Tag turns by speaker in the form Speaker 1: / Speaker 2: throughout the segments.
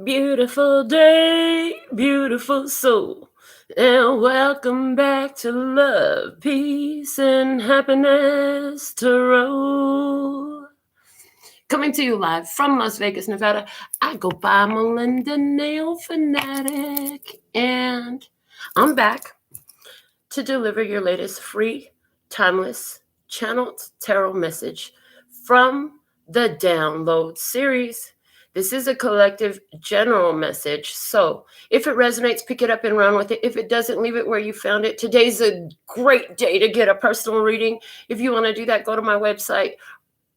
Speaker 1: Beautiful day, beautiful soul, and welcome back to Love, Peace, and Happiness Tarot. Coming to you live from Las Vegas, Nevada. I go by Melinda NailFanatic, and I'm back to deliver your latest free, timeless, channeled tarot message from the Download series. This is a collective general message. So if it resonates, pick it up and run with it. If it doesn't, leave it where you found it. Today's a great day to get a personal reading. If you want to do that, go to my website,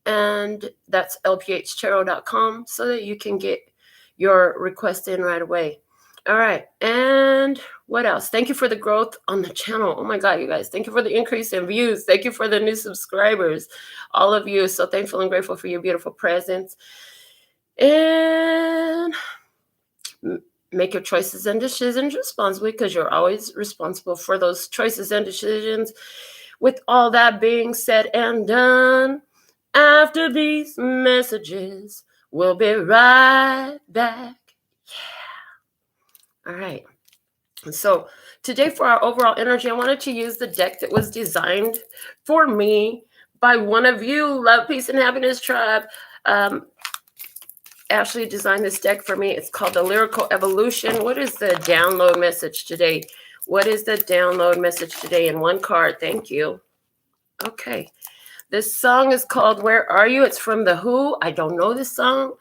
Speaker 1: and that's LPHtarot.com, so that you can get your request in right away. All right. And what else? Thank you for the growth on the channel. Oh my God, you guys. Thank you for the increase in views. Thank you for the new subscribers. All of you. So thankful and grateful for your beautiful presence. And make your choices and decisions responsibly, because you're always responsible for those choices and decisions. With all that being said and done, after these messages, we'll be right back. Yeah. All right. So today for our overall energy, I wanted to use the deck that was designed for me by one of you, Love, Peace, and Happiness Tribe. Ashley designed this deck for me. It's called the Lyrical Evolution. What is the download message today? What is the download message today in one card? Thank you. Okay. This song is called Where Are You? It's from The Who. I don't know this song.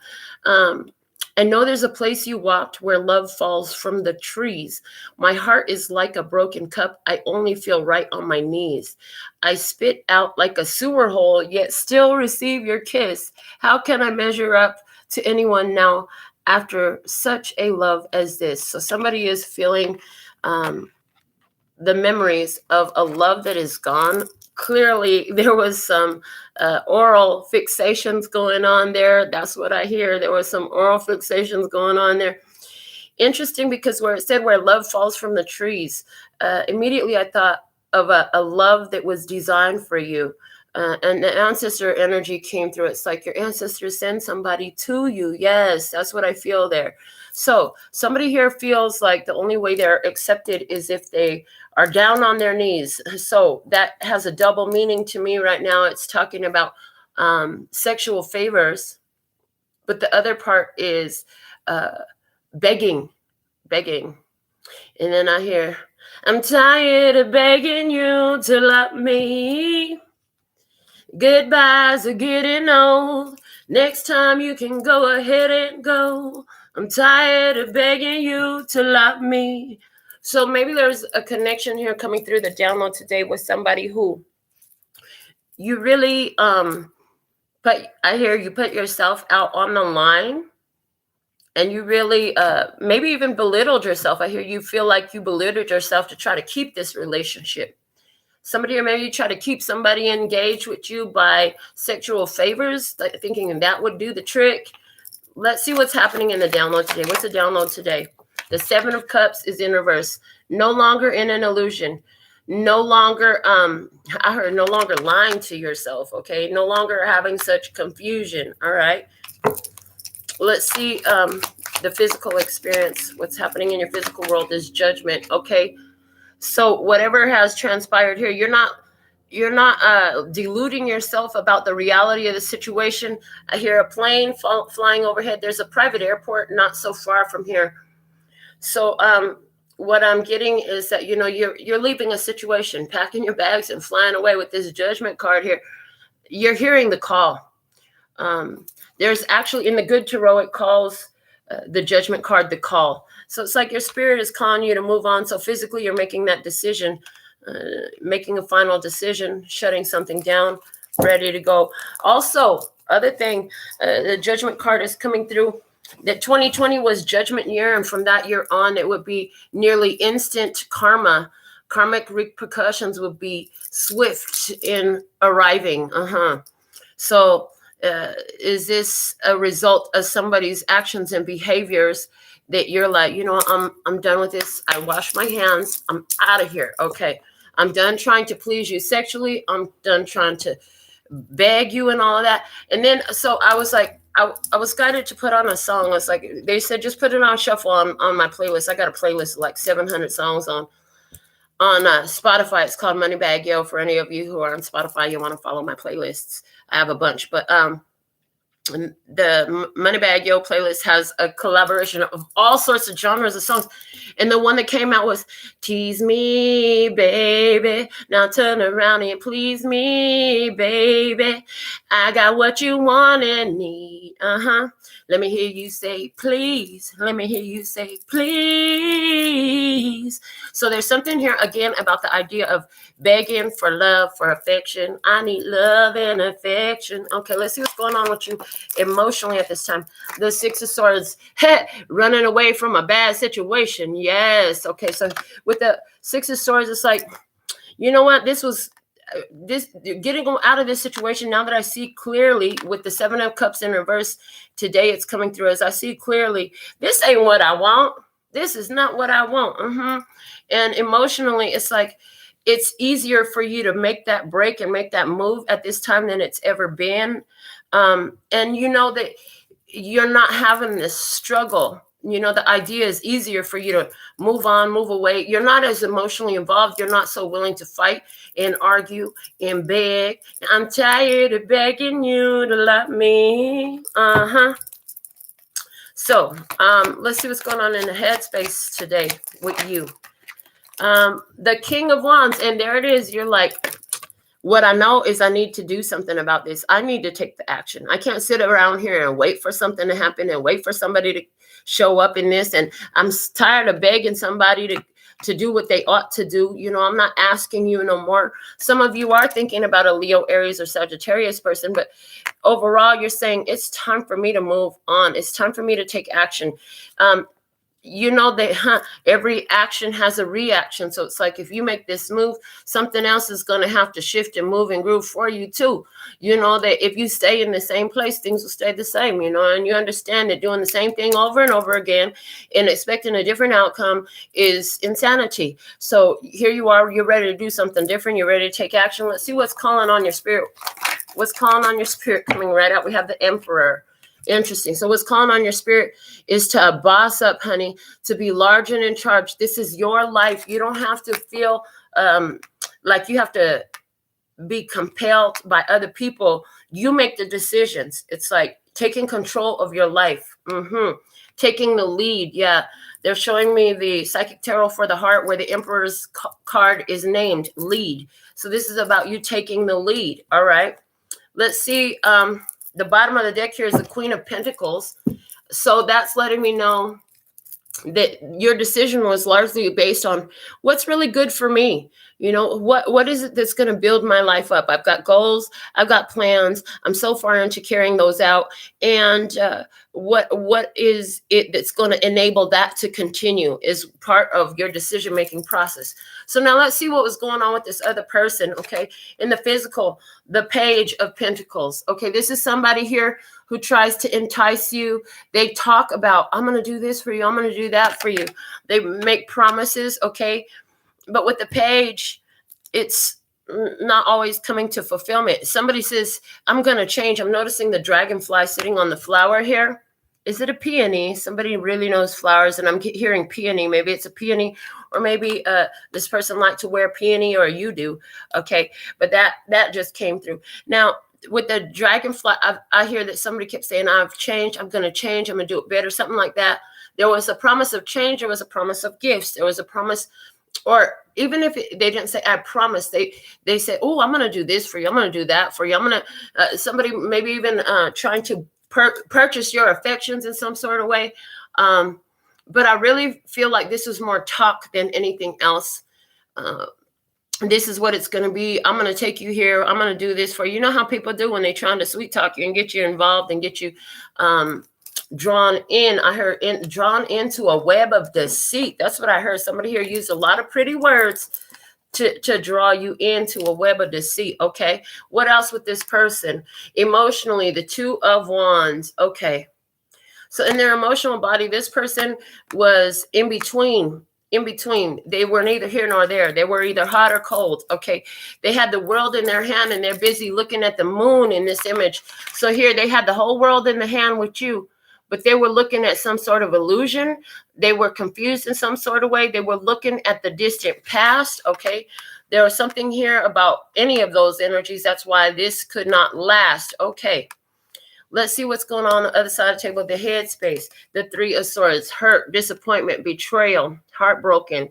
Speaker 1: I know there's a place you walked where love falls from the trees. My heart is like a broken cup. I only feel right on my knees. I spit out like a sewer hole, yet still receive your kiss. How can I measure up to anyone now after such a love as this? So somebody is feeling the memories of a love that is gone. Clearly, there was some oral fixations going on there. That's what I hear. There was some oral fixations going on there. Interesting, because where it said where love falls from the trees, immediately I thought of a love that was designed for you. And the ancestor energy came through. It's like your ancestors send somebody to you. Yes, that's what I feel there. So somebody here feels like the only way they're accepted is if they are down on their knees. So that has a double meaning to me right now. It's talking about sexual favors, but the other part is begging. And then I hear, I'm tired of begging you to love me. Goodbyes are getting old. Next time you can go ahead and go. I'm tired of begging you to love me. So maybe there's a connection here coming through the download today with somebody who you really, but I hear you put yourself out on the line, and you really maybe even belittled yourself. I hear you feel like you belittled yourself to try to keep this relationship. Somebody, or maybe you try to keep somebody engaged with you by sexual favors, thinking that would do the trick. Let's see what's happening in the download today. What's the download today? The Seven of Cups is in reverse. No longer in an illusion. No longer, I heard no longer lying to yourself, okay? No longer having such confusion, all right? Let's see the physical experience. What's happening in your physical world is judgment, okay? So whatever has transpired here, you're not deluding yourself about the reality of the situation. I hear a plane flying overhead. There's a private airport not so far from here. So what I'm getting is that, you're leaving a situation, packing your bags and flying away with this judgment card here. You're hearing the call. There's actually, in the good tarot, it calls the judgment card the call. So it's like your spirit is calling you to move on. So physically, you're making that decision, making a final decision, shutting something down, ready to go. Also, other thing, the judgment card is coming through. That 2020 was judgment year, and from that year on, it would be nearly instant karma. Karmic repercussions would be swift in arriving. So is this a result of somebody's actions and behaviors that you're like, I'm done with this. I wash my hands. I'm out of here. Okay. I'm done trying to please you sexually. I'm done trying to beg you and all of that. And then, so I was like, I was guided to put on a song. It's like they said, just put it on shuffle on my playlist. I got a playlist of like 700 songs on Spotify. It's called Moneybag Yo. For any of you who are on Spotify, you want to follow my playlists. I have a bunch, but the Moneybag Yo playlist has a collaboration of all sorts of genres of songs. And the one that came out was Tease Me, Baby. Now turn around and please me, baby. I got what you want and need. Let me hear you say, please. Let me hear you say, please. So there's something here again about the idea of begging for love, for affection. I need love and affection. Okay, let's see what's going on with you emotionally at this time. The Six of Swords, running away from a bad situation. Yes. Okay, so with the Six of Swords, it's like, you know what? This getting out of this situation, now that I see clearly with the Seven of Cups in reverse today, it's coming through as I see clearly, this ain't what I want. This is not what I want. And emotionally, it's like, it's easier for you to make that break and make that move at this time than it's ever been. And you know that you're not having this struggle. You know, the idea is easier for you to move on, move away. You're not as emotionally involved. You're not so willing to fight and argue and beg. I'm tired of begging you to love me. So let's see what's going on in the headspace today with you. The King of Wands, and there it is. You're like, what I know is I need to do something about this. I need to take the action. I can't sit around here and wait for something to happen and wait for somebody to show up in this. And I'm tired of begging somebody to do what they ought to do. You know, I'm not asking you no more. Some of you are thinking about a Leo, Aries, or Sagittarius person, but overall, you're saying it's time for me to move on. It's time for me to take action. You know that every action has a reaction. So it's like if you make this move, something else is going to have to shift and move and groove for you too. You know that if you stay in the same place, things will stay the same, you know, and you understand that doing the same thing over and over again and expecting a different outcome is insanity. So here you are, you're ready to do something different. You're ready to take action. Let's see what's calling on your spirit. What's calling on your spirit coming right out? We have the Emperor. Interesting. So what's calling on your spirit is to boss up, honey, to be large and in charge. This is your life. You don't have to feel like you have to be compelled by other people. You make the decisions. It's like taking control of your life. Taking the lead. Yeah. They're showing me the Psychic Tarot for the Heart where the Emperor's card is named lead. So this is about you taking the lead. All right. Let's see. The bottom of the deck here is the Queen of Pentacles. So that's letting me know that your decision was largely based on what's really good for me. You know, what is it that's going to build my life up? I've got goals. I've got plans. I'm so far into carrying those out. And what is it that's going to enable that to continue is part of your decision-making process. So now let's see what was going on with this other person, okay? In the physical, the Page of Pentacles. Okay, this is somebody here who tries to entice you. They talk about, I'm going to do this for you. I'm going to do that for you. They make promises, okay? But with the Page, it's not always coming to fulfillment. Somebody says, I'm going to change. I'm noticing the dragonfly sitting on the flower here. Is it a peony? Somebody really knows flowers, and I'm hearing peony. Maybe it's a peony, or maybe this person likes to wear peony, or you do. Okay, but that just came through. Now, with the dragonfly, I hear that somebody kept saying, I've changed. I'm going to change. I'm going to do it better, something like that. There was a promise of change. There was a promise of gifts. There was a promise. Or even if they didn't say, I promise, they said, oh, I'm going to do this for you. I'm going to do that for you. I'm going to, somebody maybe even trying to purchase your affections in some sort of way. But I really feel like this was more talk than anything else. This is what it's going to be. I'm going to take you here. I'm going to do this for you. You know how people do when they're trying to sweet talk you and get you involved and get you drawn in. I heard drawn into a web of deceit. That's what I heard. Somebody here used a lot of pretty words to draw you into a web of deceit. Okay. What else with this person? Emotionally, the Two of Wands. Okay. So in their emotional body, this person was in between in between. They were neither here nor there. They were either hot or cold. Okay. They had the world in their hand and they're busy looking at the moon in this image. So here they had the whole world in the hand with you, but they were looking at some sort of illusion. They were confused in some sort of way. They were looking at the distant past. Okay. There was something here about any of those energies. That's why this could not last. Okay. Let's see what's going on the other side of the table. The headspace, the Three of Swords, hurt, disappointment, betrayal, heartbroken,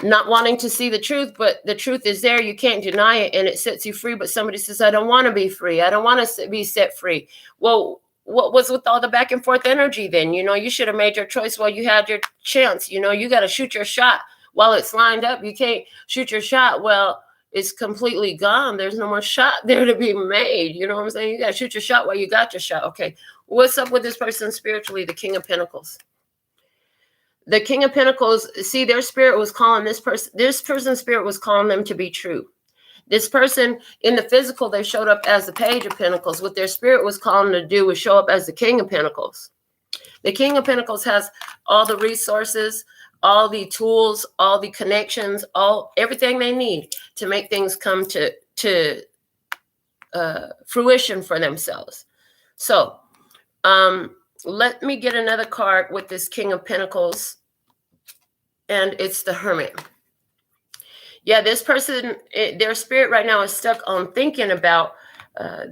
Speaker 1: not wanting to see the truth, but the truth is there. You can't deny it and it sets you free. But somebody says, I don't want to be free. I don't want to be set free. Well, what was with all the back and forth energy then? You know, you should have made your choice while you had your chance. You know, you got to shoot your shot while it's lined up. You can't shoot your shot well, it's completely gone. There's no more shot there to be made. You know what I'm saying? You got to shoot your shot while you got your shot. Okay. What's up with this person spiritually? The King of Pentacles. The King of Pentacles, see, their spirit was calling this person's spirit was calling them to be true. This person in the physical, they showed up as the Page of Pentacles. What their spirit was calling them to do was show up as the King of Pentacles. The King of Pentacles has all the resources, all the tools, all the connections, everything they need to make things come to fruition for themselves. So let me get another card with this King of Pentacles, and it's the Hermit. Yeah, this person, their spirit right now is stuck on thinking about,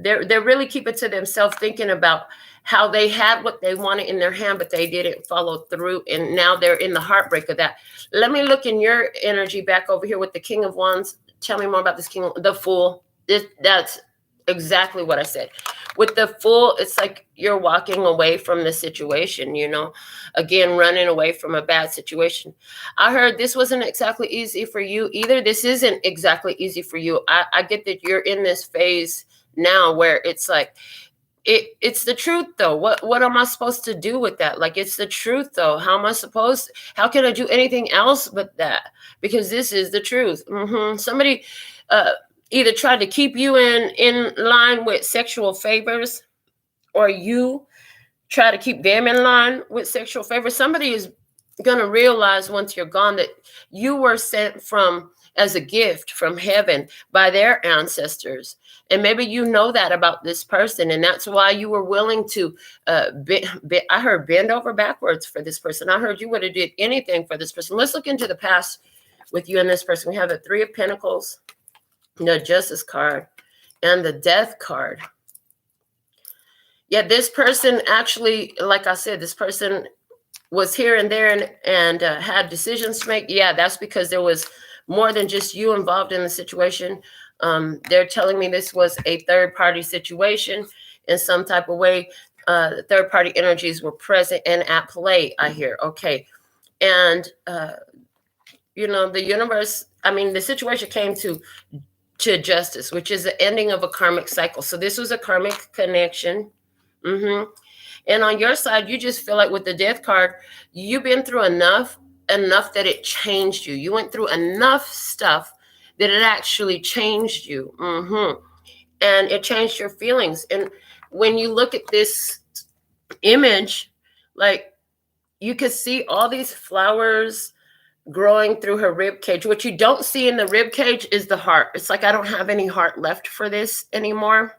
Speaker 1: they're really keeping to themselves, thinking about how they had what they wanted in their hand, but they didn't follow through. And now they're in the heartbreak of that. Let me look in your energy back over here with the King of Wands. Tell me more about this King, the Fool. That's exactly what I said. With the Fool, it's like you're walking away from the situation, you know, again, running away from a bad situation. I heard this wasn't exactly easy for you either. This isn't exactly easy for you. I get that you're in this phase now where it's like, it's the truth though. What am I supposed to do with that? Like, it's the truth though. How can I do anything else but that? Because this is the truth. Somebody either tried to keep you in line with sexual favors, or you try to keep them in line with sexual favors. Somebody is going to realize once you're gone that you were sent as a gift from heaven by their ancestors. And maybe you know that about this person. And that's why you were willing to, I heard bend over backwards for this person. I heard you would have did anything for this person. Let's look into the past with you and this person. We have the Three of Pentacles, the Justice card, and the Death card. Yeah, this person actually, like I said, this person was here and there and had decisions to make. Yeah, that's because there was more than just you involved in the situation. They're telling me this was a third-party situation in some type of way. Third-party energies were present and at play, I hear. Okay. And, you know, the universe, I mean, the situation came to justice, which is the ending of a karmic cycle. So this was a karmic connection. And on your side, you just feel like with the Death card, you've been through enough that it changed you. You went through enough stuff that it actually changed you. And it changed your feelings. And when you look at this image, like, you could see all these flowers growing through her rib cage. What you don't see in the rib cage is the heart. It's like, I don't have any heart left for this anymore.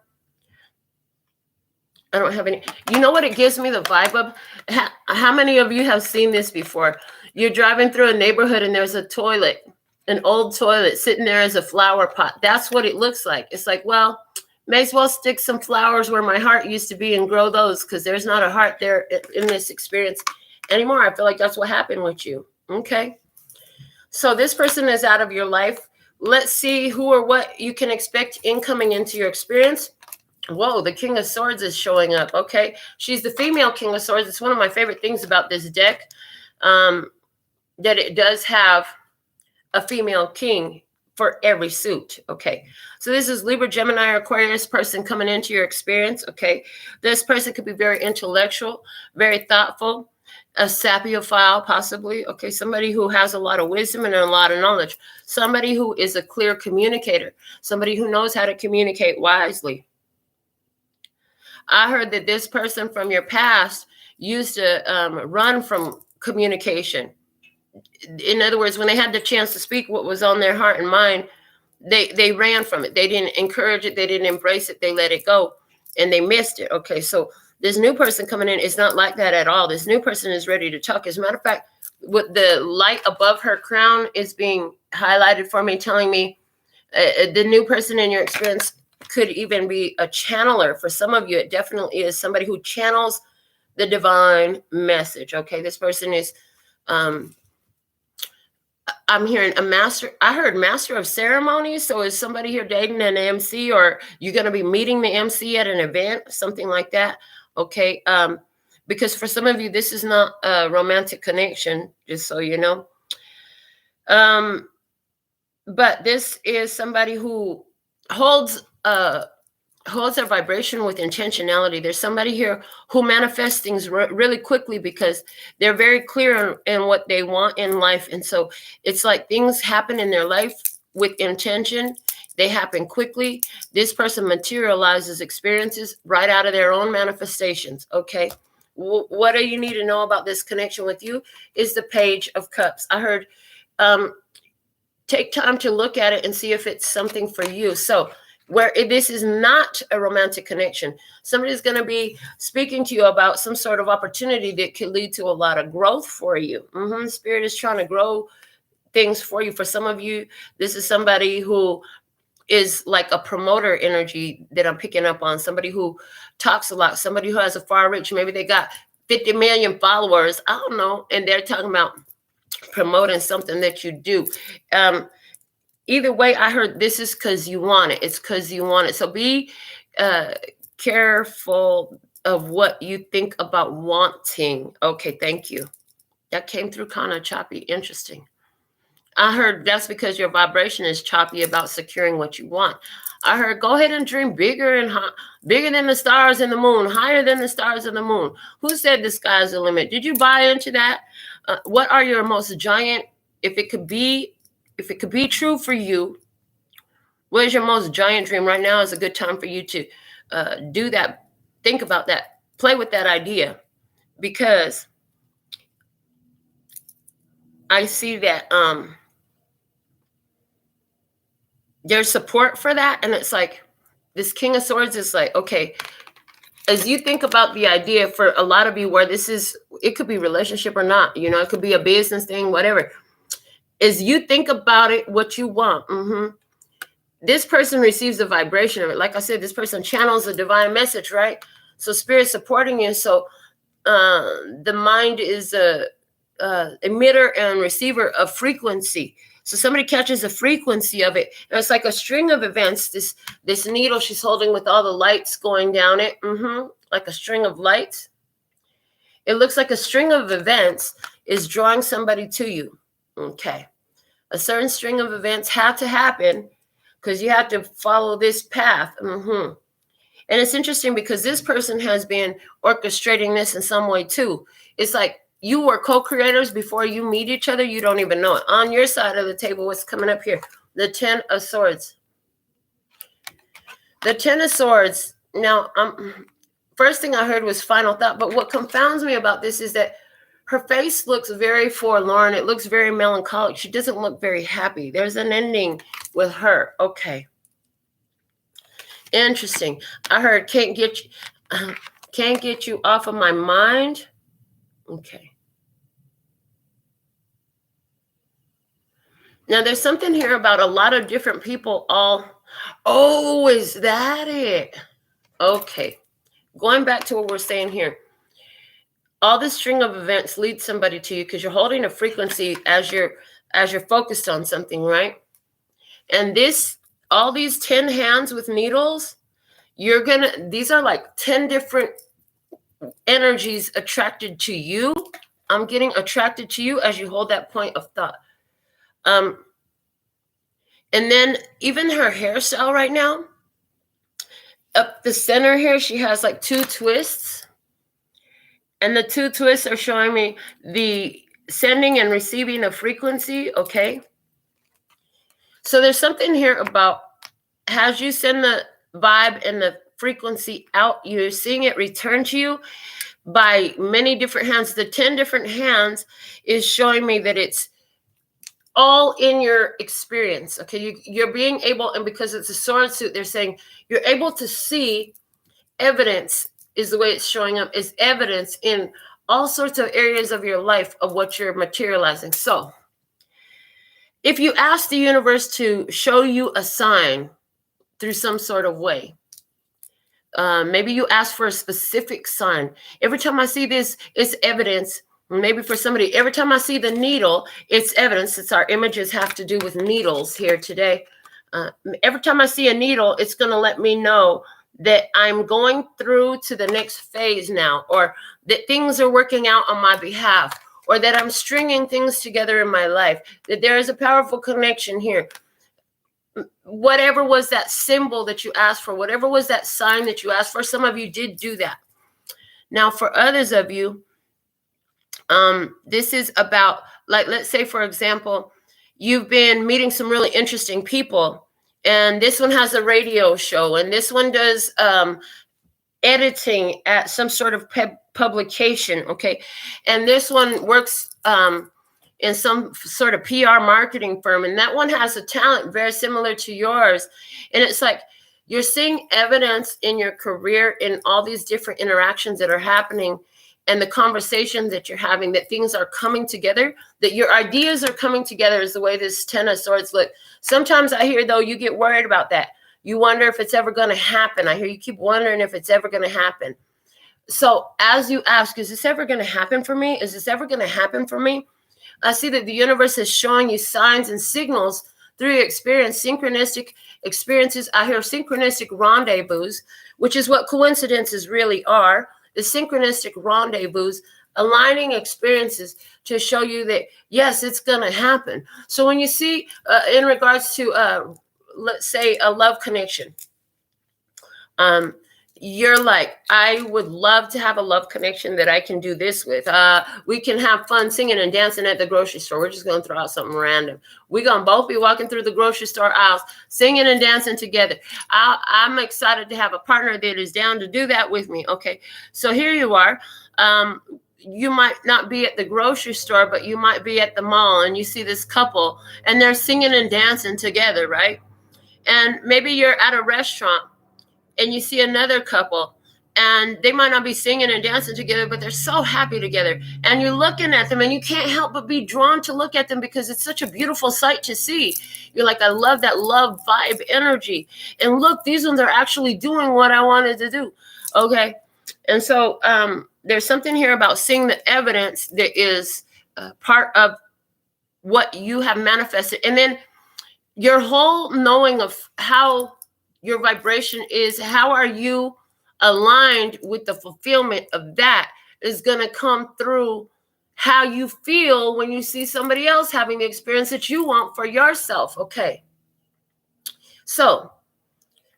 Speaker 1: I don't have any. You know what it gives me the vibe of? How many of you have seen this before? You're driving through a neighborhood and there's a toilet, an old toilet sitting there as a flower pot. That's what it looks like. It's like, well, may as well stick some flowers where my heart used to be and grow those, because there's not a heart there in this experience anymore. I feel like that's what happened with you. Okay. So this person is out of your life. Let's see who or what you can expect incoming into your experience. Whoa, the King of Swords is showing up. Okay. She's the female King of Swords. It's one of my favorite things about this deck, that it does have a female king for every suit. Okay. So this is Libra, Gemini, or Aquarius person coming into your experience. Okay. This person could be very intellectual, very thoughtful, a sapiophile possibly. Okay. Somebody who has a lot of wisdom and a lot of knowledge. Somebody who is a clear communicator. Somebody who knows how to communicate wisely. I heard that this person from your past used to run from communication. in other words, when they had the chance to speak what was on their heart and mind, they ran from it. They didn't encourage it. They didn't embrace it. They let it go, and they missed it. Okay, so this new person coming in is not like that at all. This new person is ready to talk. As a matter of fact, with the light above her crown is being highlighted for me, telling me the new person in your experience could even be a channeler. For some of you, it definitely is somebody who channels the divine message. Okay, this person is I'm hearing a master. I heard master of ceremonies. So is somebody here dating an MC, or you're going to be meeting the MC at an event, something like that? Okay. Because for some of you, this is not a romantic connection, just so you know. But this is somebody who holds their vibration with intentionality. There's somebody here who manifests things really quickly because they're very clear in what they want in life. And so it's like things happen in their life with intention. They happen quickly. This person materializes experiences right out of their own manifestations. Okay. What do you need to know about this connection with you is the Page of Cups. I heard, take time to look at it and see if it's something for you. So where this is not a romantic connection, somebody's going to be speaking to you about some sort of opportunity that could lead to a lot of growth for you. Spirit is trying to grow things for you. For some of you, this is somebody who is like a promoter energy that I'm picking up on, somebody who talks a lot, somebody who has a far reach. Maybe they got 50 million followers, I don't know, and they're talking about promoting something that you do. Either way, I heard this is because you want it. It's because you want it. So be careful of what you think about wanting. Okay, thank you. That came through kind of choppy. Interesting. I heard that's because your vibration is choppy about securing what you want. I heard go ahead and dream bigger and bigger than the stars and the moon, higher than the stars and the moon. Who said the sky's the limit? Did you buy into that? What are your most giant, if it could be true for you, what is your most giant dream? Right now is a good time for you to do that. Think about that. Play with that idea, because I see that there's support for that. And it's like this King of Swords is like, okay, as you think about the idea, for a lot of you where this is, it could be relationship or not, you know, it could be a business thing, whatever. As you think about it, what you want, this person receives the vibration of it. Like I said, this person channels a divine message, right? So Spirit supporting you. So the mind is a emitter and receiver of frequency. So somebody catches a frequency of it, and it's like a string of events. This needle she's holding with all the lights going down it, like a string of lights. It looks like a string of events is drawing somebody to you. Okay, a certain string of events had to happen because you have to follow this path. And it's interesting because this person has been orchestrating this in some way too. It's like you were co-creators before you meet each other. You don't even know it. On your side of the table, what's coming up here? The 10 of Swords. The 10 of Swords. Now, first thing I heard was final thought. But what confounds me about this is that her face looks very forlorn. It looks very melancholic. She doesn't look very happy. There's an ending with her. Okay. Interesting. I heard can't get you off of my mind. Okay. Now there's something here about a lot of different people oh, is that it? Okay. Going back to what we're saying here. All this string of events leads somebody to you because you're holding a frequency as you're focused on something, right? And all these 10 hands with needles, these are like 10 different energies attracted to you. I'm getting attracted to you as you hold that point of thought. And then even her hairstyle right now, up the center here, she has like 2 twists. And the 2 twists are showing me the sending and receiving of frequency, okay? So there's something here about as you send the vibe and the frequency out, you're seeing it return to you. by many different hands. The 10 different hands is showing me that it's all in your experience. Okay, you're being able, and because it's a sword suit, they're saying you're able to see evidence, is the way it's showing up, is evidence in all sorts of areas of your life of what you're materializing. So if you ask the universe to show you a sign through some sort of way, maybe you ask for a specific sign. Every time I see this, it's evidence. Maybe for somebody, every time I see the needle, it's evidence. It's our images have to do with needles here today. Every time I see a needle, it's going to let me know that I'm going through to the next phase now, or that things are working out on my behalf, or that I'm stringing things together in my life, that there is a powerful connection here. Whatever was that symbol that you asked for, whatever was that sign that you asked for, some of you did do that. Now, for others of you, this is about, like, let's say, for example, you've been meeting some really interesting people, and this one has a radio show, and this one does editing at some sort of publication, okay? And this one works in some sort of PR marketing firm, and that one has a talent very similar to yours. And it's like you're seeing evidence in your career in all these different interactions that are happening, and the conversations that you're having, that things are coming together, that your ideas are coming together, is the way this 10 of Swords look. Sometimes I hear, though, you get worried about that. You wonder if it's ever going to happen. I hear you keep wondering if it's ever going to happen. So as you ask, is this ever going to happen for me? Is this ever going to happen for me? I see that the universe is showing you signs and signals through your experience, synchronistic experiences. I hear synchronistic rendezvous, which is what coincidences really are. The synchronistic rendezvous, aligning experiences to show you that, yes, it's going to happen. So when you see in regards to, let's say, a love connection, you're like, I would love to have a love connection that I can do this with. We can have fun singing and dancing at the grocery store. We're just going to throw out something random. We're going to both be walking through the grocery store aisles, singing and dancing together. I'm excited to have a partner that is down to do that with me. Okay, so here you are. You might not be at the grocery store, but you might be at the mall, and you see this couple, and they're singing and dancing together, right? And maybe you're at a restaurant, and you see another couple, and they might not be singing and dancing together, but they're so happy together. And you're looking at them, and you can't help but be drawn to look at them because it's such a beautiful sight to see. You're like, I love that love vibe energy. And look, these ones are actually doing what I wanted to do. Okay. And so there's something here about seeing the evidence that is part of what you have manifested. And then your whole knowing of how your vibration is, how are you aligned with the fulfillment of that, is going to come through how you feel when you see somebody else having the experience that you want for yourself. Okay. So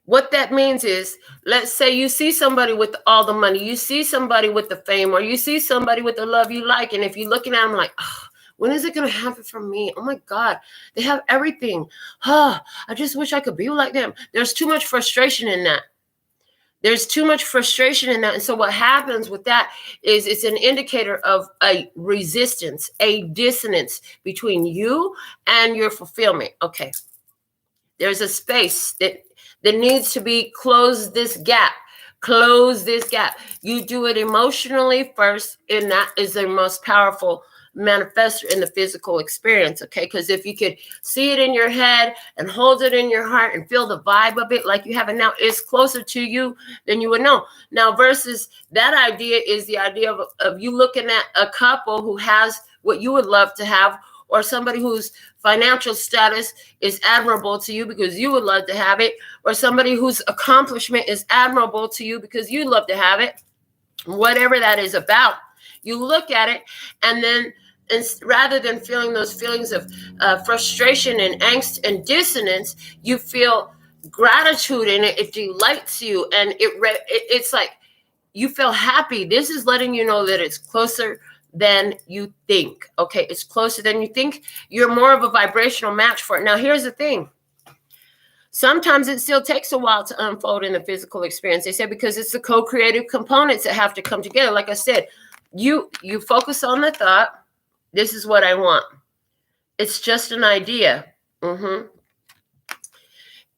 Speaker 1: what that means is, let's say you see somebody with all the money, you see somebody with the fame, or you see somebody with the love you like. And if you're looking at them like, oh, when is it going to happen for me? Oh my God, they have everything. I just wish I could be like them. There's too much frustration in that. There's too much frustration in that. And so what happens with that is it's an indicator of a resistance, a dissonance between you and your fulfillment. Okay. There's a space that needs to be closed. This gap. Close this gap. You do it emotionally first, and that is the most powerful manifestor in the physical experience. Okay, because if you could see it in your head and hold it in your heart and feel the vibe of it like you have it now, it's closer to you than you would know. Now, versus that idea is the idea of you looking at a couple who has what you would love to have, or somebody whose financial status is admirable to you because you would love to have it, or somebody whose accomplishment is admirable to you because you love to have it. Whatever that is about, you look at it, and then rather than feeling those feelings of frustration and angst and dissonance, you feel gratitude, and it delights you, and it's like you feel happy. This is letting you know that it's closer than you think. Okay, it's closer than you think. You're more of a vibrational match for it. Now, here's the thing. Sometimes it still takes a while to unfold in the physical experience. They said because it's the co-creative components that have to come together. Like I said, you focus on the thought. This is what I want. It's just an idea.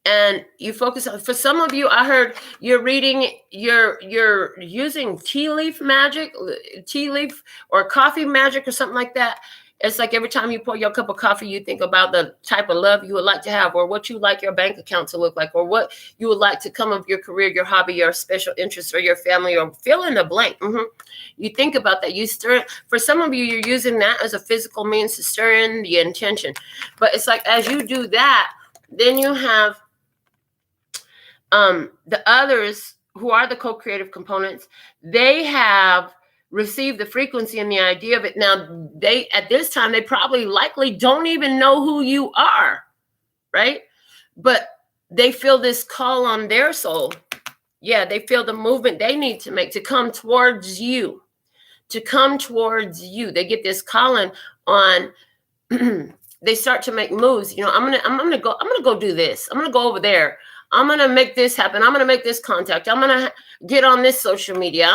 Speaker 1: And you focus on, for some of you, I heard you're reading, you're using tea leaf or coffee magic or something like that. It's like every time you pour your cup of coffee, you think about the type of love you would like to have, or what you like your bank account to look like, or what you would like to come of your career, your hobby, your special interest, or your family, or fill in the blank. You think about that. You stir. For some of you, you're using that as a physical means to stir in the intention. But it's like as you do that, then you have the others who are the co-creative components. They have receive the frequency and the idea of it. Now, they, at this time, they probably likely don't even know who you are, right? But they feel this call on their soul. Yeah, they feel the movement they need to make to come towards you, They get this calling on, they start to make moves. You know, I'm gonna go do this. I'm gonna go over there. I'm going to make this happen. I'm going to make this contact. I'm going to get on this social media.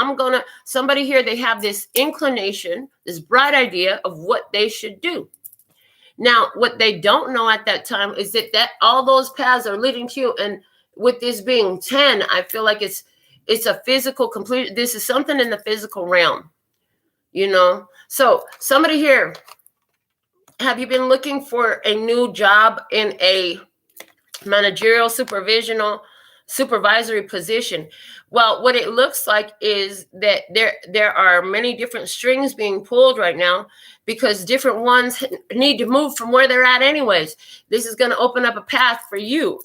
Speaker 1: Somebody here, they have this inclination, this bright idea of what they should do. Now, what they don't know at that time is that all those paths are leading to you. And with this being 10, I feel like it's a physical complete. This is something in the physical realm, you know? So somebody here, have you been looking for a new job in a managerial, supervisory position? Well, what it looks like is that there are many different strings being pulled right now, because different ones need to move from where they're at anyways. This is going to open up a path for you.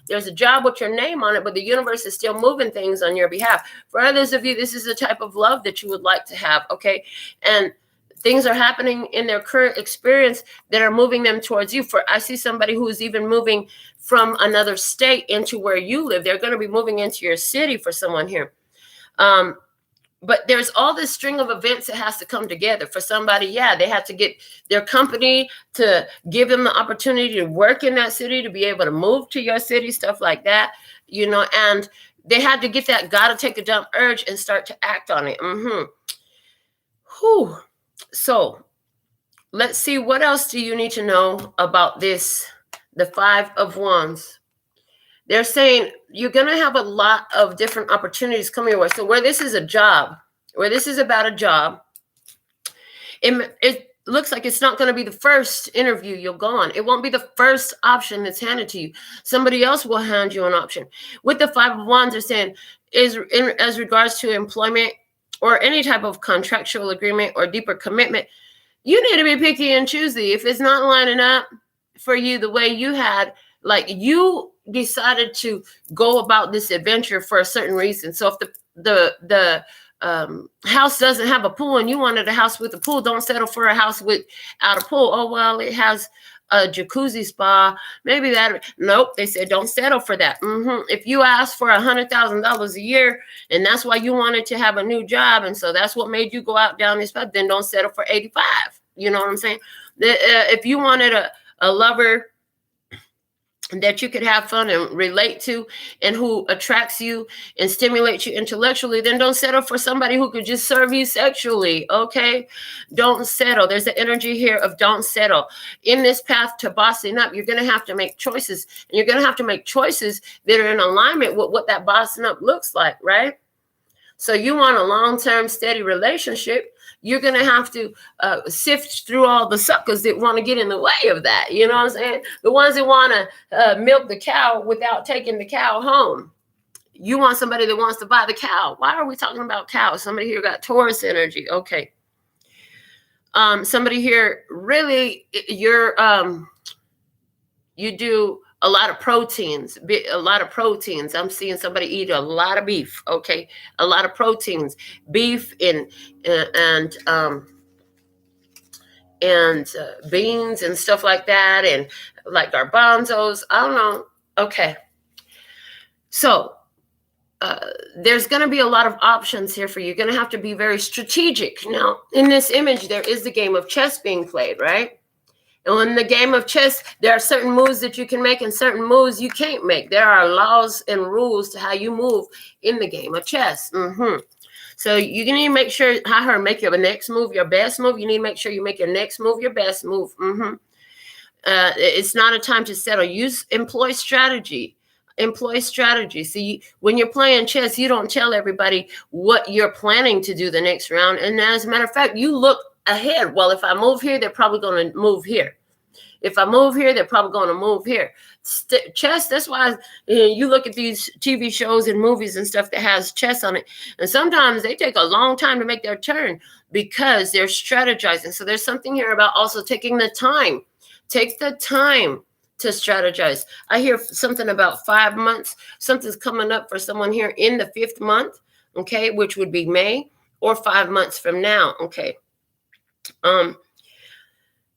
Speaker 1: There's a job with your name on it, but the universe is still moving things on your behalf. For others of you, this is the type of love that you would like to have, okay? And things are happening in their current experience that are moving them towards you. I see somebody who is even moving from another state into where you live. They're going to be moving into your city for someone here. But there's all this string of events that has to come together for somebody. Yeah, they have to get their company to give them the opportunity to work in that city, to be able to move to your city, stuff like that, you know, and they had to get that gotta take a dump urge and start to act on it. Whew. So let's see, what else do you need to know about this, the 5 of Wands? They're saying you're going to have a lot of different opportunities coming your way. So where this is a job, where this is about a job, it looks like it's not going to be the first interview you'll go on. It won't be the first option that's handed to you. Somebody else will hand you an option. With the 5 of Wands, they're saying as regards to employment or any type of contractual agreement or deeper commitment, you need to be picky and choosy. If it's not lining up for you the way you had, like you decided to go about this adventure for a certain reason. So if the house doesn't have a pool and you wanted a house with a pool, don't settle for a house without a pool. Oh, well, it has a jacuzzi spa. Maybe that. Nope. They said, don't settle for that. If you ask for $100,000 a year and that's why you wanted to have a new job, and so that's what made you go out down this path, then don't settle for 85. You know what I'm saying? If you wanted a lover that you could have fun and relate to and who attracts you and stimulates you intellectually, then don't settle for somebody who could just serve you sexually, okay? Don't settle. There's the energy here of don't settle. In this path to bossing up, you're going to have to make choices, and you're going to have to make choices that are in alignment with what that bossing up looks like, right? So you want a long-term steady relationship, you're going to have to sift through all the suckers that want to get in the way of that. You know what I'm saying? The ones that want to milk the cow without taking the cow home. You want somebody that wants to buy the cow. Why are we talking about cows? Somebody here got Taurus energy. Okay. Somebody here, really, you do a lot of proteins. I'm seeing somebody eat a lot of beef. Okay. A lot of proteins, beef and beans and stuff like that. And like garbanzos. I don't know. Okay. So there's going to be a lot of options here for you. You're going to have to be very strategic. Now, in this image, there is the game of chess being played, right? And in the game of chess, there are certain moves that you can make and certain moves you can't make. There are laws and rules to how you move in the game of chess. So you need to make sure how make your next move your best move. You need to make sure you make your next move your best move. It's not a time to settle. Employ strategy. Employ strategy. See, when you're playing chess, you don't tell everybody what you're planning to do the next round. And as a matter of fact, you look ahead. Well, if I move here, they're probably going to move here. If I move here, they're probably going to move here. Chess, that's why you look at these TV shows and movies and stuff that has chess on it. And sometimes they take a long time to make their turn because they're strategizing. So there's something here about also taking the time. Take the time to strategize. I hear something about 5 months. Something's coming up for someone here in the 5th month, okay, which would be May, or 5 months from now, okay.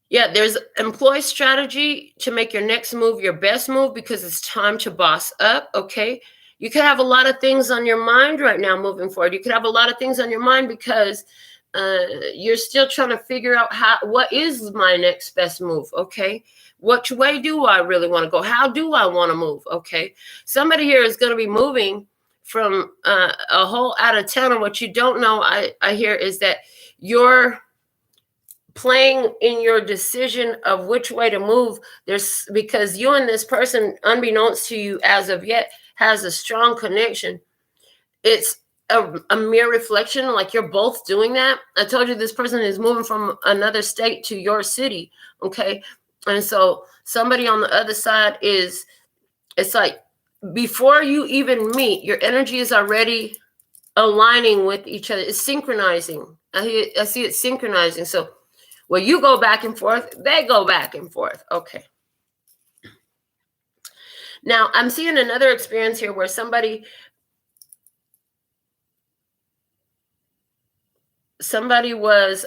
Speaker 1: Yeah, there's employ strategy to make your next move your best move because it's time to boss up, okay? You could have a lot of things on your mind right now moving forward. You could have a lot of things on your mind because you're still trying to figure out what is my next best move, okay? Which way do I really want to go? How do I want to move, okay? Somebody here is going to be moving from a whole out of town, and what you don't know, I hear, is that you're playing in your decision of which way to move. Because you and this person, unbeknownst to you as of yet, has a strong connection. It's a mere reflection, like you're both doing that. I told you this person is moving from another state to your city, okay? And so somebody on the other side it's like before you even meet, your energy is already aligning with each other. It's synchronizing. I see it synchronizing. So where you go back and forth, they go back and forth. Okay. Now, I'm seeing another experience here where somebody was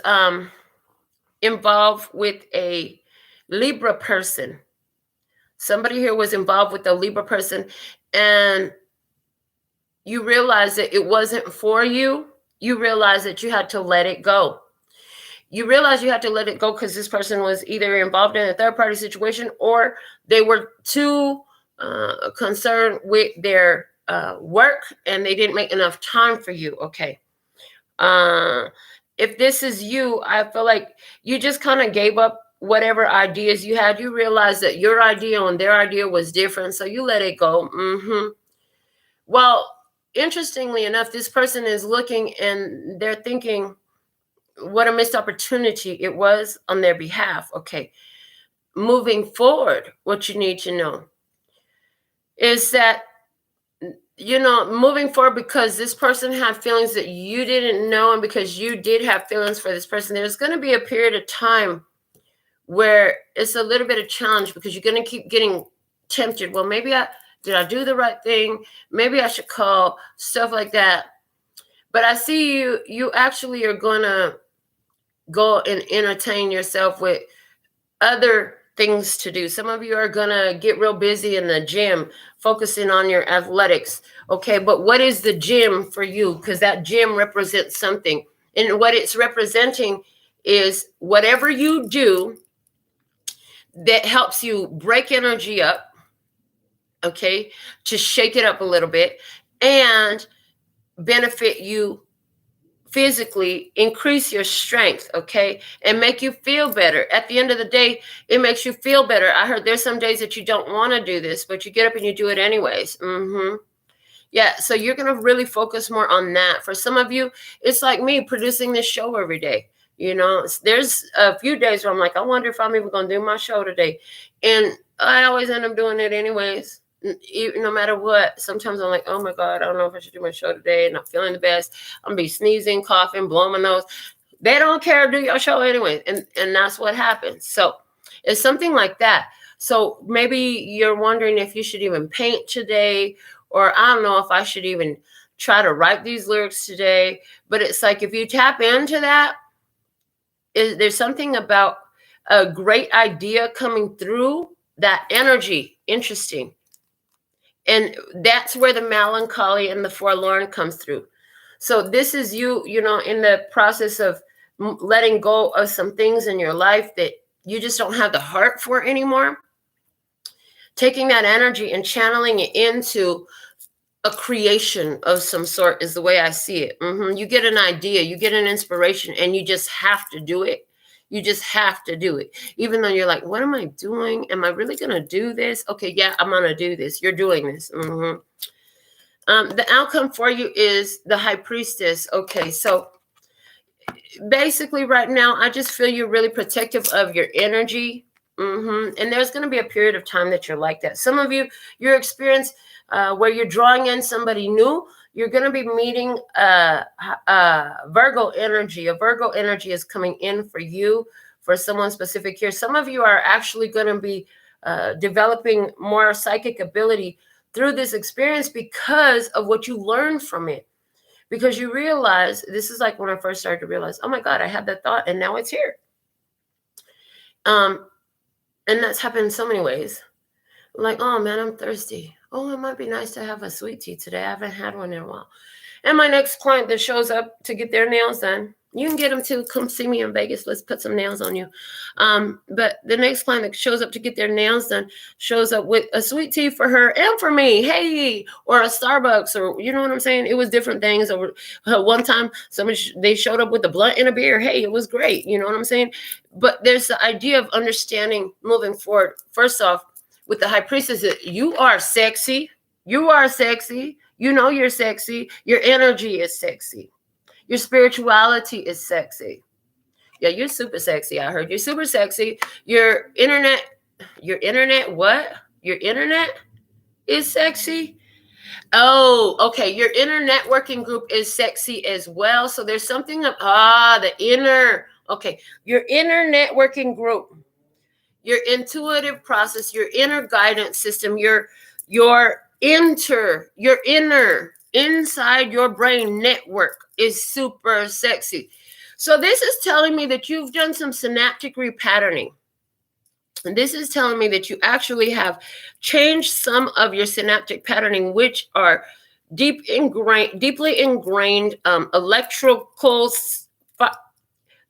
Speaker 1: involved with a Libra person. Somebody here was involved with a Libra person, and you realize that it wasn't for you. You realize that you had to let it go. You realize you had to let it go because this person was either involved in a third-party situation or they were too concerned with their work and they didn't make enough time for you, okay? If this is you, I feel like you just kind of gave up whatever ideas you had. You realized that your idea and their idea was different, so you let it go. Well, interestingly enough, this person is looking and they're thinking, what a missed opportunity it was on their behalf. Okay. Moving forward, what you need to know is that, moving forward, because this person had feelings that you didn't know, and because you did have feelings for this person, there's going to be a period of time where it's a little bit of challenge because you're going to keep getting tempted. Well, maybe did I do the right thing? Maybe I should call, stuff like that. But I see you actually are going to go and entertain yourself with other things to do. Some of you are going to get real busy in the gym, focusing on your athletics. Okay, but what is the gym for you? Because that gym represents something. And what it's representing is whatever you do that helps you break energy up, okay, to shake it up a little bit and benefit you physically, increase your strength, okay, and make you feel better. At the end of the day, it makes you feel better. I heard there's some days that you don't want to do this, but you get up and you do it anyways. Yeah, so you're going to really focus more on that. For some of you, it's like me producing this show every day. There's a few days where I'm like, I wonder if I'm even going to do my show today. And I always end up doing it anyways. No matter what. Sometimes I'm like, oh my God, I don't know if I should do my show today. Not feeling the best. I'm gonna be sneezing, coughing, blowing my nose. They don't care, do your show anyway. And that's what happens. So it's something like that. So maybe you're wondering if you should even paint today, or I don't know if I should even try to write these lyrics today. But it's like, if you tap into that, there's something about a great idea coming through, that energy. Interesting. And that's where the melancholy and the forlorn comes through. So this is you, in the process of letting go of some things in your life that you just don't have the heart for it anymore. Taking that energy and channeling it into a creation of some sort is the way I see it. You get an idea, you get an inspiration, and you just have to do it. You just have to do it. Even though you're like, what am I doing? Am I really going to do this? Okay, yeah, I'm going to do this. You're doing this. The outcome for you is the High Priestess. Okay, so basically right now, I just feel you're really protective of your energy. And there's going to be a period of time that you're like that. Some of you, your experience where you're drawing in somebody new, you're going to be meeting Virgo energy. A Virgo energy is coming in for you, for someone specific here. Some of you are actually going to be developing more psychic ability through this experience because of what you learned from it. Because you realize, this is like when I first started to realize, oh my God, I had that thought and now it's here. And that's happened in so many ways. Like, oh man, I'm thirsty. Oh, it might be nice to have a sweet tea today. I haven't had one in a while. And my next client that shows up to get their nails done, you can get them to come see me in Vegas. Let's put some nails on you. But the next client that shows up to get their nails done shows up with a sweet tea for her and for me. Hey, or a Starbucks, or you know what I'm saying? It was different things. Or one time, they showed up with a blunt and a beer. Hey, it was great. You know what I'm saying? But there's the idea of understanding moving forward. First off, with the High Priestess, you are sexy. You are sexy. You know you're sexy. Your energy is sexy. Your spirituality is sexy. Yeah, you're super sexy. I heard you're super sexy. Your internet what? Your internet is sexy? Oh, okay. Your inner networking group is sexy as well. So there's something of, the inner, okay. Your inner networking group, your intuitive process, your inner guidance system, your inner inside your brain network is super sexy. So this is telling me that you've done some synaptic repatterning. And this is telling me that you actually have changed some of your synaptic patterning, which are deeply ingrained electrical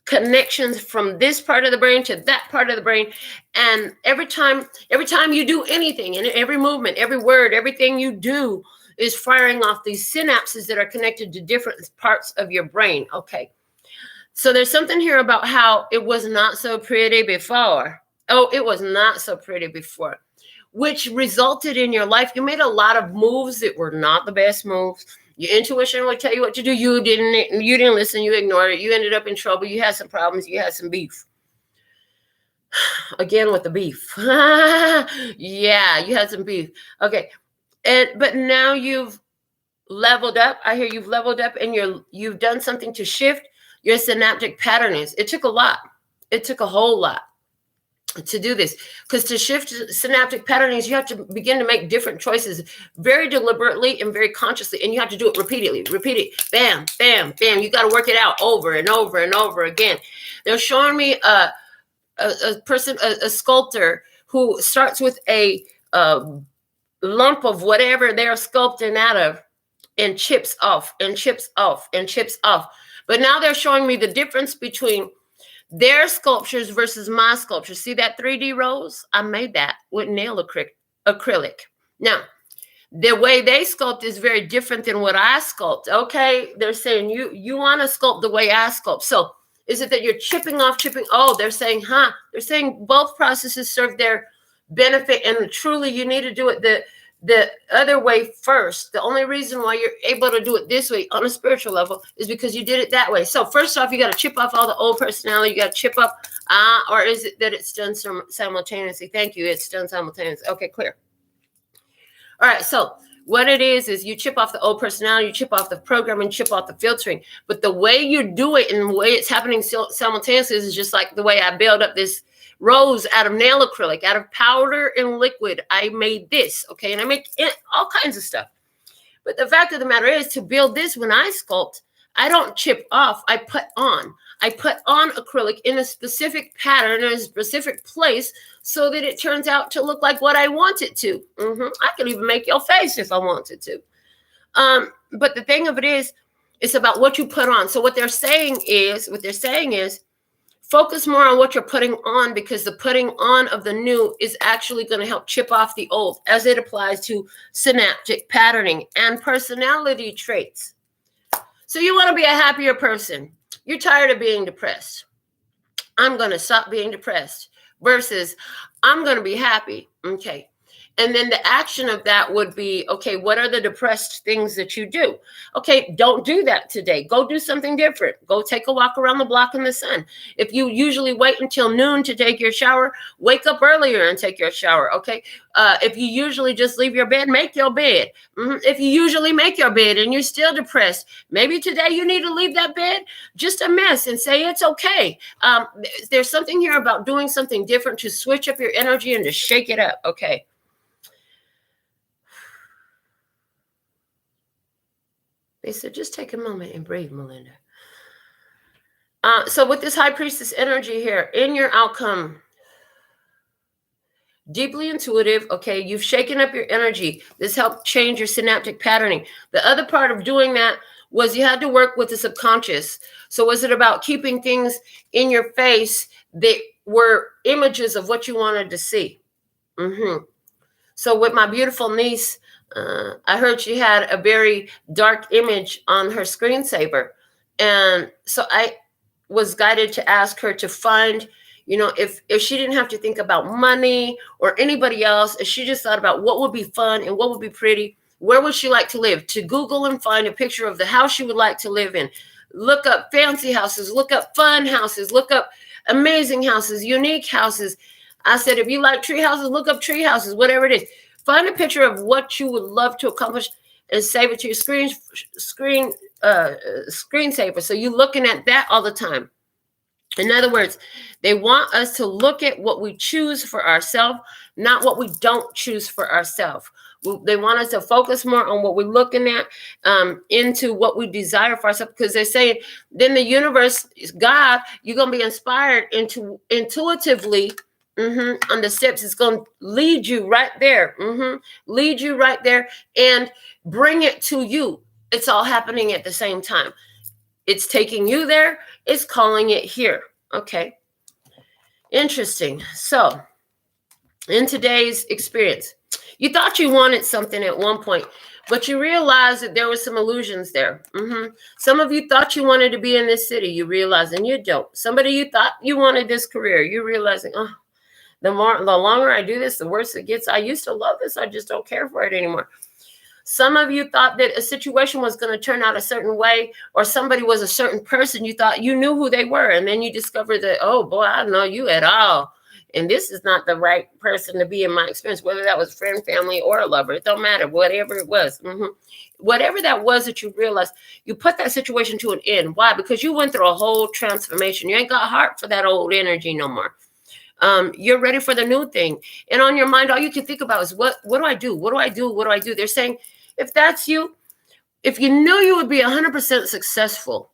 Speaker 1: connections from this part of the brain to that part of the brain. And every time you do anything, and every movement, every word, everything you do is firing off these synapses that are connected to different parts of your brain. Okay. So there's something here about how it was not so pretty before. Oh, it was not so pretty before, which resulted in your life. You made a lot of moves that were not the best moves. Your intuition would tell you what to do. You didn't listen. You ignored it. You ended up in trouble. You had some problems. You had some beef. Again with the beef. Yeah, you had some beef. Okay. But now you've leveled up. I hear you've leveled up and you've done something to shift your synaptic patterns. It took a lot. It took a whole lot to do this, because to shift synaptic patterns, you have to begin to make different choices very deliberately and very consciously, and you have to do it repeatedly. Repeat it, bam, bam, bam. You got to work it out over and over and over again. They're showing me a person, a sculptor, who starts with a lump of whatever they're sculpting out of, and chips off and chips off and chips off. But now they're showing me the difference between their sculptures versus my sculpture. See that 3D rose? I made that with nail acrylic. Now, the way they sculpt is very different than what I sculpt. Okay, they're saying you want to sculpt the way I sculpt. So is it that you're chipping off? Oh, they're saying, They're saying both processes serve their benefit, and truly you need to do it the other way first. The only reason why you're able to do it this way on a spiritual level is because you did it that way. So first off, you got to chip off all the old personality. You got to chip up, or is it that it's done simultaneously? Thank you. It's done simultaneously. Okay, clear. All right. So what it is you chip off the old personality, you chip off the programming, chip off the filtering. But the way you do it and the way it's happening simultaneously is just like the way I build up this rose out of nail acrylic, out of powder and liquid. I made this, okay? And I make all kinds of stuff. But the fact of the matter is, to build this, when I sculpt, I don't chip off. I put on acrylic in a specific pattern, in a specific place, so that it turns out to look like what I want it to. I can even make your face if I wanted to. But the thing of it is, it's about what you put on. So what they're saying is, Focus more on what you're putting on, because the putting on of the new is actually going to help chip off the old as it applies to synaptic patterning and personality traits. So you want to be a happier person. You're tired of being depressed. I'm going to stop being depressed versus I'm going to be happy. Okay. And then the action of that would be, okay, what are the depressed things that you do? Okay, don't do that today. Go do something different. Go take a walk around the block in the sun. If you usually wait until noon to take your shower, wake up earlier and take your shower, okay? If you usually just leave your bed, make your bed. If you usually make your bed and you're still depressed, maybe today you need to leave that bed just a mess and say it's okay. There's something here about doing something different to switch up your energy and to shake it up, okay? They said, just take a moment and breathe, Melinda. So with this high priestess energy here, in your outcome, deeply intuitive, okay, you've shaken up your energy. This helped change your synaptic patterning. The other part of doing that was you had to work with the subconscious. So was it about keeping things in your face that were images of what you wanted to see? So with my beautiful niece, I heard she had a very dark image on her screensaver. And so I was guided to ask her to find, if she didn't have to think about money or anybody else, if she just thought about what would be fun and what would be pretty, where would she like to live, to Google and find a picture of the house she would like to live in. Look up fancy houses, look up fun houses, look up amazing houses, unique houses. I said, if you like tree houses, look up tree houses, whatever it is. Find a picture of what you would love to accomplish and save it to your screensaver. So you're looking at that all the time. In other words, they want us to look at what we choose for ourselves, not what we don't choose for ourselves. They want us to focus more on what we're looking at, into what we desire for ourselves, because they're saying then the universe, God, you're going to be inspired intuitively. On the steps, it's going to lead you right there. Lead you right there and bring it to you. It's all happening at the same time. It's taking you there. It's calling it here. Okay. Interesting. So in today's experience, you thought you wanted something at one point, but you realized that there were some illusions there. Some of you thought you wanted to be in this city. You realize, and you don't. Somebody, you thought you wanted this career. You're realizing, the longer I do this, the worse it gets. I used to love this. I just don't care for it anymore. Some of you thought that a situation was going to turn out a certain way, or somebody was a certain person. You thought you knew who they were. And then you discovered that, oh boy, I don't know you at all. And this is not the right person to be in my experience, whether that was friend, family, or a lover. It don't matter, whatever it was. Whatever that was that you realized, you put that situation to an end. Why? Because you went through a whole transformation. You ain't got heart for that old energy no more. You're ready for the new thing. And on your mind, all you can think about is what do I do? What do I do? What do I do? They're saying, if that's you, if you knew you would be 100% successful,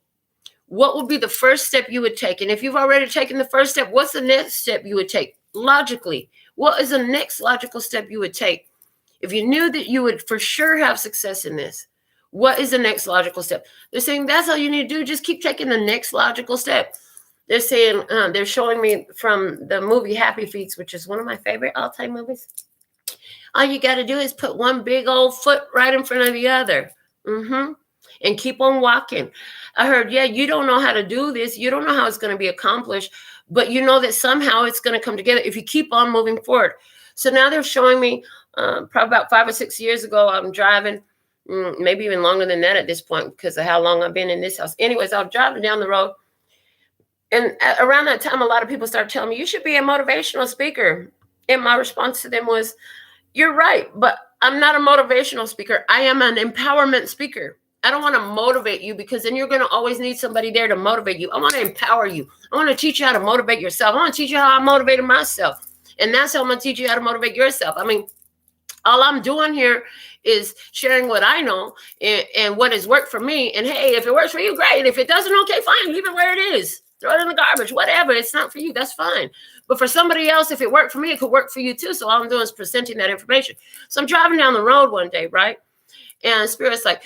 Speaker 1: what would be the first step you would take? And if you've already taken the first step, what's the next step you would take? Logically, what is the next logical step you would take? If you knew that you would for sure have success in this, what is the next logical step? They're saying that's all you need to do. Just keep taking the next logical step. They're saying, they're showing me from the movie Happy Feet, which is one of my favorite all-time movies. All you got to do is put one big old foot right in front of the other. And keep on walking. I heard, you don't know how to do this. You don't know how it's going to be accomplished, but you know that somehow it's going to come together if you keep on moving forward. So now they're showing me, probably about 5 or 6 years ago, I'm driving, maybe even longer than that at this point because of how long I've been in this house. Anyways, I was driving down the road. And around that time, a lot of people started telling me, you should be a motivational speaker. And my response to them was, you're right, but I'm not a motivational speaker. I am an empowerment speaker. I don't want to motivate you because then you're going to always need somebody there to motivate you. I want to empower you. I want to teach you how to motivate yourself. I want to teach you how I motivated myself. And that's how I'm going to teach you how to motivate yourself. I mean, all I'm doing here is sharing what I know and what has worked for me. And hey, if it works for you, great. If it doesn't, okay, fine. Leave it where it is. Throw it in the garbage, whatever. It's not for you. That's fine. But for somebody else, if it worked for me, it could work for you too. So all I'm doing is presenting that information. So I'm driving down the road one day, right? And Spirit's like,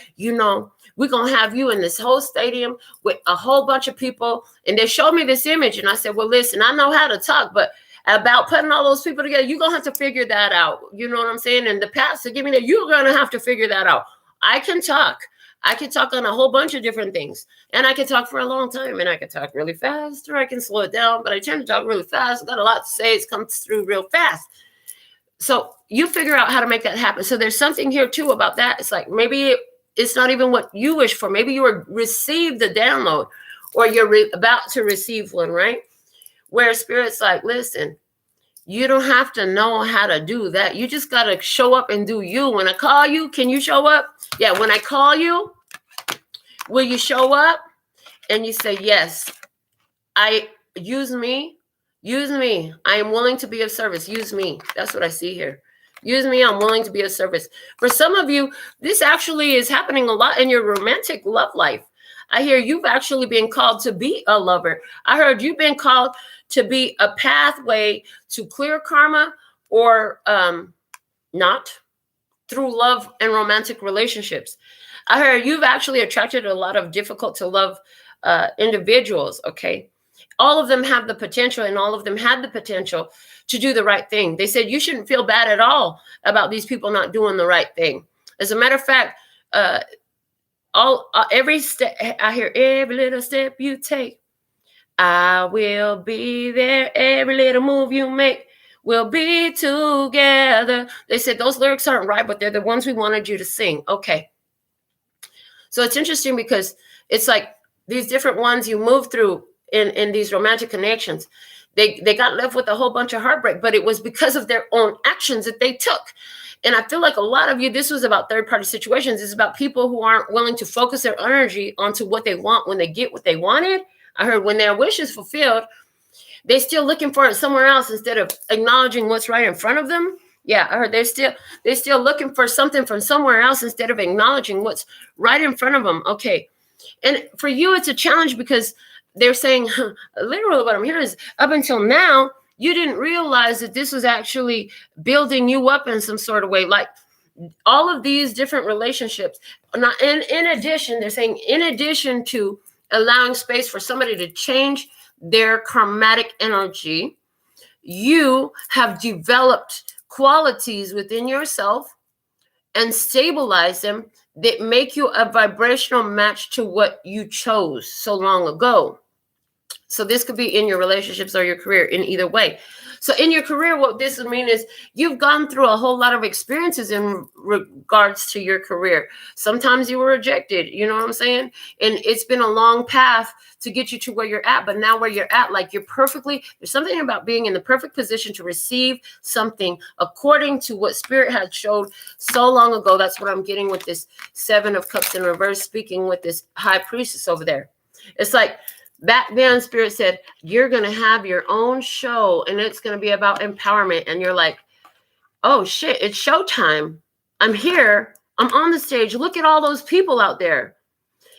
Speaker 1: we're going to have you in this whole stadium with a whole bunch of people. And they showed me this image. And I said, well, listen, I know how to talk, but about putting all those people together, you're going to have to figure that out. You know what I'm saying? And the pastor give me that, you're going to have to figure that out. I can talk. I can talk on a whole bunch of different things. And I can talk for a long time. And I can talk really fast, or I can slow it down. But I tend to talk really fast. I've got a lot to say. It comes through real fast. So you figure out how to make that happen. So there's something here too about that. It's like maybe it's not even what you wish for. Maybe you received the download, or you're about to receive one, right? Where Spirit's like, listen, you don't have to know how to do that. You just got to show up and do you. When I call you, can you show up? Yeah, when I call you, will you show up? And you say, yes, use me. Use me. I am willing to be of service. Use me. That's what I see here. Use me. I'm willing to be of service. For some of you, this actually is happening a lot in your romantic love life. I hear you've actually been called to be a lover. I heard you've been called to be a pathway to clear karma, or not, through love and romantic relationships. I heard you've actually attracted a lot of difficult to love individuals, okay? All of them have the potential, and all of them had the potential to do the right thing. They said you shouldn't feel bad at all about these people not doing the right thing. As a matter of fact, every step, I hear every little step you take, I will be there. Every little move you make, we'll be together. They said those lyrics aren't right, but they're the ones we wanted you to sing. Okay. So it's interesting because it's like these different ones you move through in these romantic connections, they got left with a whole bunch of heartbreak, but it was because of their own actions that they took. And I feel like a lot of you, this was about third-party situations. It's about people who aren't willing to focus their energy onto what they want when they get what they wanted. I heard when their wish is fulfilled, they're still looking for it somewhere else instead of acknowledging what's right in front of them. Yeah, I heard they're still looking for something from somewhere else instead of acknowledging what's right in front of them. Okay. And for you, it's a challenge because they're saying, literally what I'm hearing is, up until now, you didn't realize that this was actually building you up in some sort of way. Like all of these different relationships. Now, in addition, they're saying, in addition to allowing space for somebody to change their karmatic energy, you have developed qualities within yourself and stabilize them that make you a vibrational match to what you chose so long ago. So this could be in your relationships or your career, in either way. So in your career, what this would mean is you've gone through a whole lot of experiences in regards to your career. Sometimes you were rejected, you know what I'm saying? And it's been a long path to get you to where you're at. But now where you're at, like there's something about being in the perfect position to receive something according to what Spirit had showed so long ago. That's what I'm getting with this 7 of Cups in reverse, speaking with this High Priestess over there. It's like, back then, Spirit said, you're going to have your own show and it's going to be about empowerment. And you're like, oh, shit, it's showtime. I'm here. I'm on the stage. Look at all those people out there.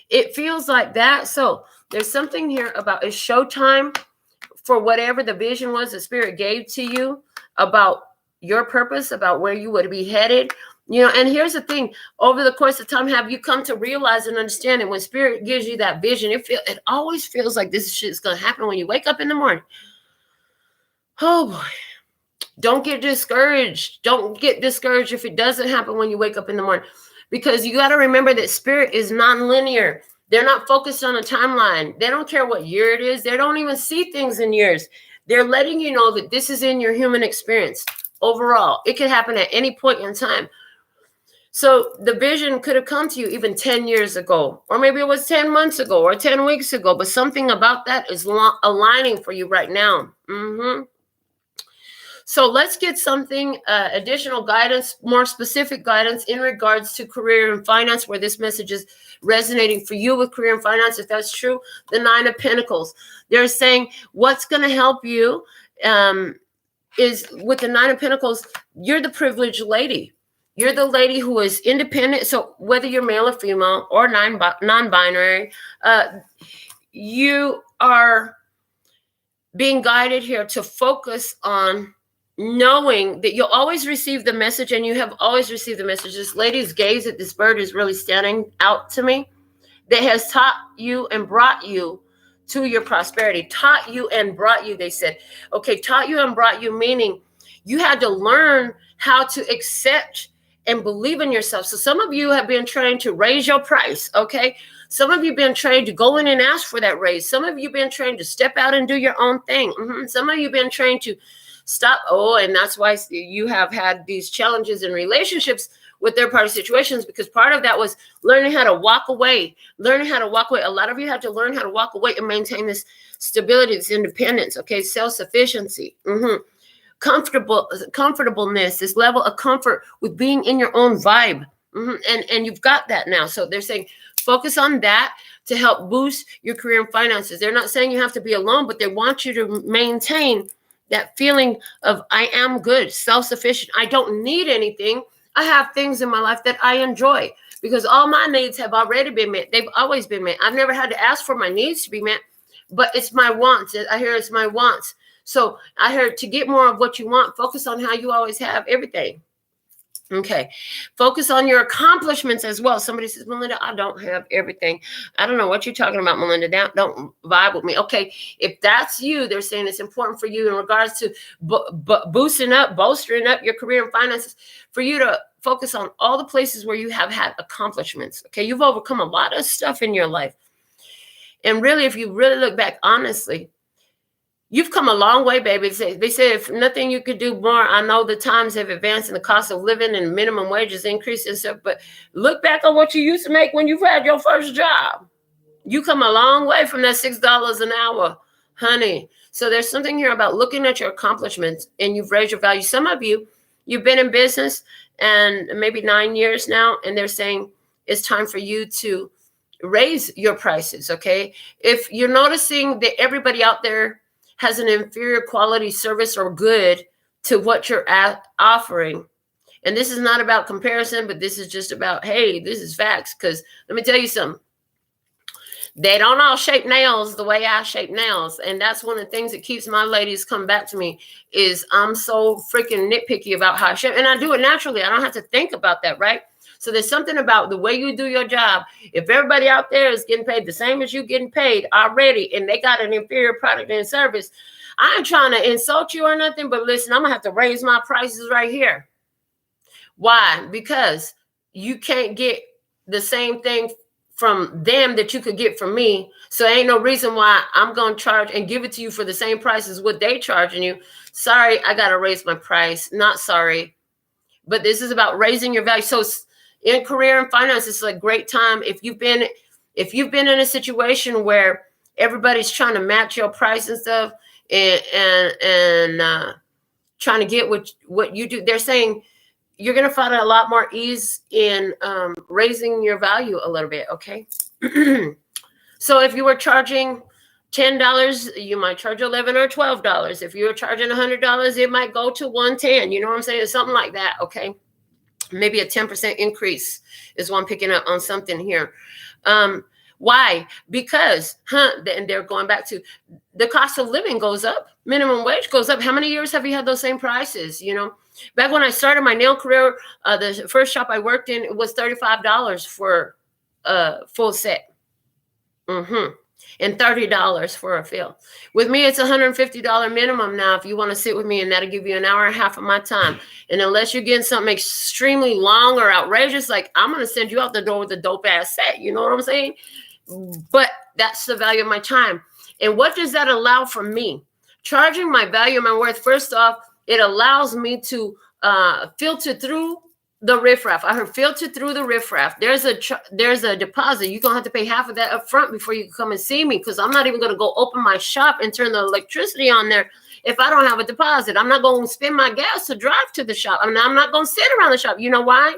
Speaker 1: It feels like that. So there's something here about it's showtime for whatever the vision was the Spirit gave to you about your purpose, about where you would be headed. You know, and here's the thing, over the course of time, have you come to realize and understand it? When Spirit gives you that vision, it always feels like this shit is going to happen when you wake up in the morning. Oh boy, don't get discouraged. Don't get discouraged if it doesn't happen when you wake up in the morning, because you got to remember that Spirit is non-linear. They're not focused on a timeline. They don't care what year it is. They don't even see things in years. They're letting you know that this is in your human experience overall. It could happen at any point in time. So the vision could have come to you even 10 years ago, or maybe it was 10 months ago or 10 weeks ago, but something about that is aligning for you right now. So let's get something additional guidance, more specific guidance in regards to career and finance, where this message is resonating for you with career and finance. If that's true, the 9 of Pentacles, they're saying what's going to help you is with the 9 of Pentacles, you're the privileged lady. You're the lady who is independent. So whether you're male or female or non-binary, you are being guided here to focus on knowing that you'll always receive the message, and you have always received the message. This lady's gaze at this bird is really standing out to me. that has taught you and brought you to your prosperity. Taught you and brought you, they said. Okay, taught you and brought you, meaning you had to learn how to accept and believe in yourself. So some of you have been trained to raise your price, okay? Some of you have been trained to go in and ask for that raise. Some of you have been trained to step out and do your own thing. Some of you have been trained to stop. Oh, and that's why you have had these challenges in relationships with third-party situations, because part of that was learning how to walk away, A lot of you had to learn how to walk away and maintain this stability, this independence, okay? Self-sufficiency, comfortableness, this level of comfort with being in your own vibe. And you've got that now. So they're saying, focus on that to help boost your career and finances. They're not saying you have to be alone, but they want you to maintain that feeling of I am good, self-sufficient. I don't need anything. I have things in my life that I enjoy because all my needs have already been met. They've always been met. I've never had to ask for my needs to be met, but it's my wants. I hear it's my wants. So I heard to get more of what you want, focus on how you always have everything. Okay. Focus on your accomplishments as well. Somebody says, Melinda, I don't have everything. I don't know what you're talking about, Melinda. Don't vibe with me. Okay. If that's you, they're saying it's important for you in regards to bolstering up your career and finances, for you to focus on all the places where you have had accomplishments. Okay. You've overcome a lot of stuff in your life. And really, if you really look back honestly, you've come a long way, baby. They say if nothing you could do more. I know the times have advanced and the cost of living and minimum wages increased and stuff, but look back on what you used to make when you've had your first job. You come a long way from that $6 an hour, honey. So there's something here about looking at your accomplishments and you've raised your value. Some of you, you've been in business and maybe 9 years now, and they're saying it's time for you to raise your prices, okay? If you're noticing that everybody out there has an inferior quality service or good to what you're offering. And this is not about comparison, but this is just about, hey, this is facts. Because let me tell you something. They don't all shape nails the way I shape nails. And that's one of the things that keeps my ladies come back to me is I'm so freaking nitpicky about how I shape. And I do it naturally. I don't have to think about that, right? So there's something about the way you do your job. If everybody out there is getting paid the same as you getting paid already, and they got an inferior product and service, I ain't trying to insult you or nothing, but listen, I'm going to have to raise my prices right here. Why? Because you can't get the same thing from them that you could get from me. So ain't no reason why I'm going to charge and give it to you for the same price as what they charging you. Sorry, I got to raise my price. Not sorry. But this is about raising your value. So in career and finance, it's a great time. If you've been in a situation where everybody's trying to match your price and stuff and trying to get what you do, they're saying you're going to find a lot more ease in raising your value a little bit. Okay. So if you were charging $10, you might charge $11 or $12. If you were charging $100, it might go to $110. You know what I'm saying? Something like that. Okay. Maybe a 10% increase is one picking up on something here. Why? Because, and they're going back to the cost of living goes up. Minimum wage goes up. How many years have you had those same prices? You know, back when I started my nail career, the first shop I worked in, it was $35 for a full set. And $30 for a fill. With me, it's $150 minimum now if you want to sit with me, and that'll give you an hour and a half of my time. And unless you're getting something extremely long or outrageous, like I'm going to send you out the door with a dope ass set. You know what I'm saying? But that's the value of my time. And what does that allow for me? Charging my value and my worth. First off, it allows me to filter through the riffraff. I heard filter through the riffraff. There's a deposit. You're going to have to pay half of that up front before you can come and see me, because I'm not even going to go open my shop and turn the electricity on there if I don't have a deposit. I'm not going to spend my gas to drive to the shop. I'm not going to sit around the shop. You know why?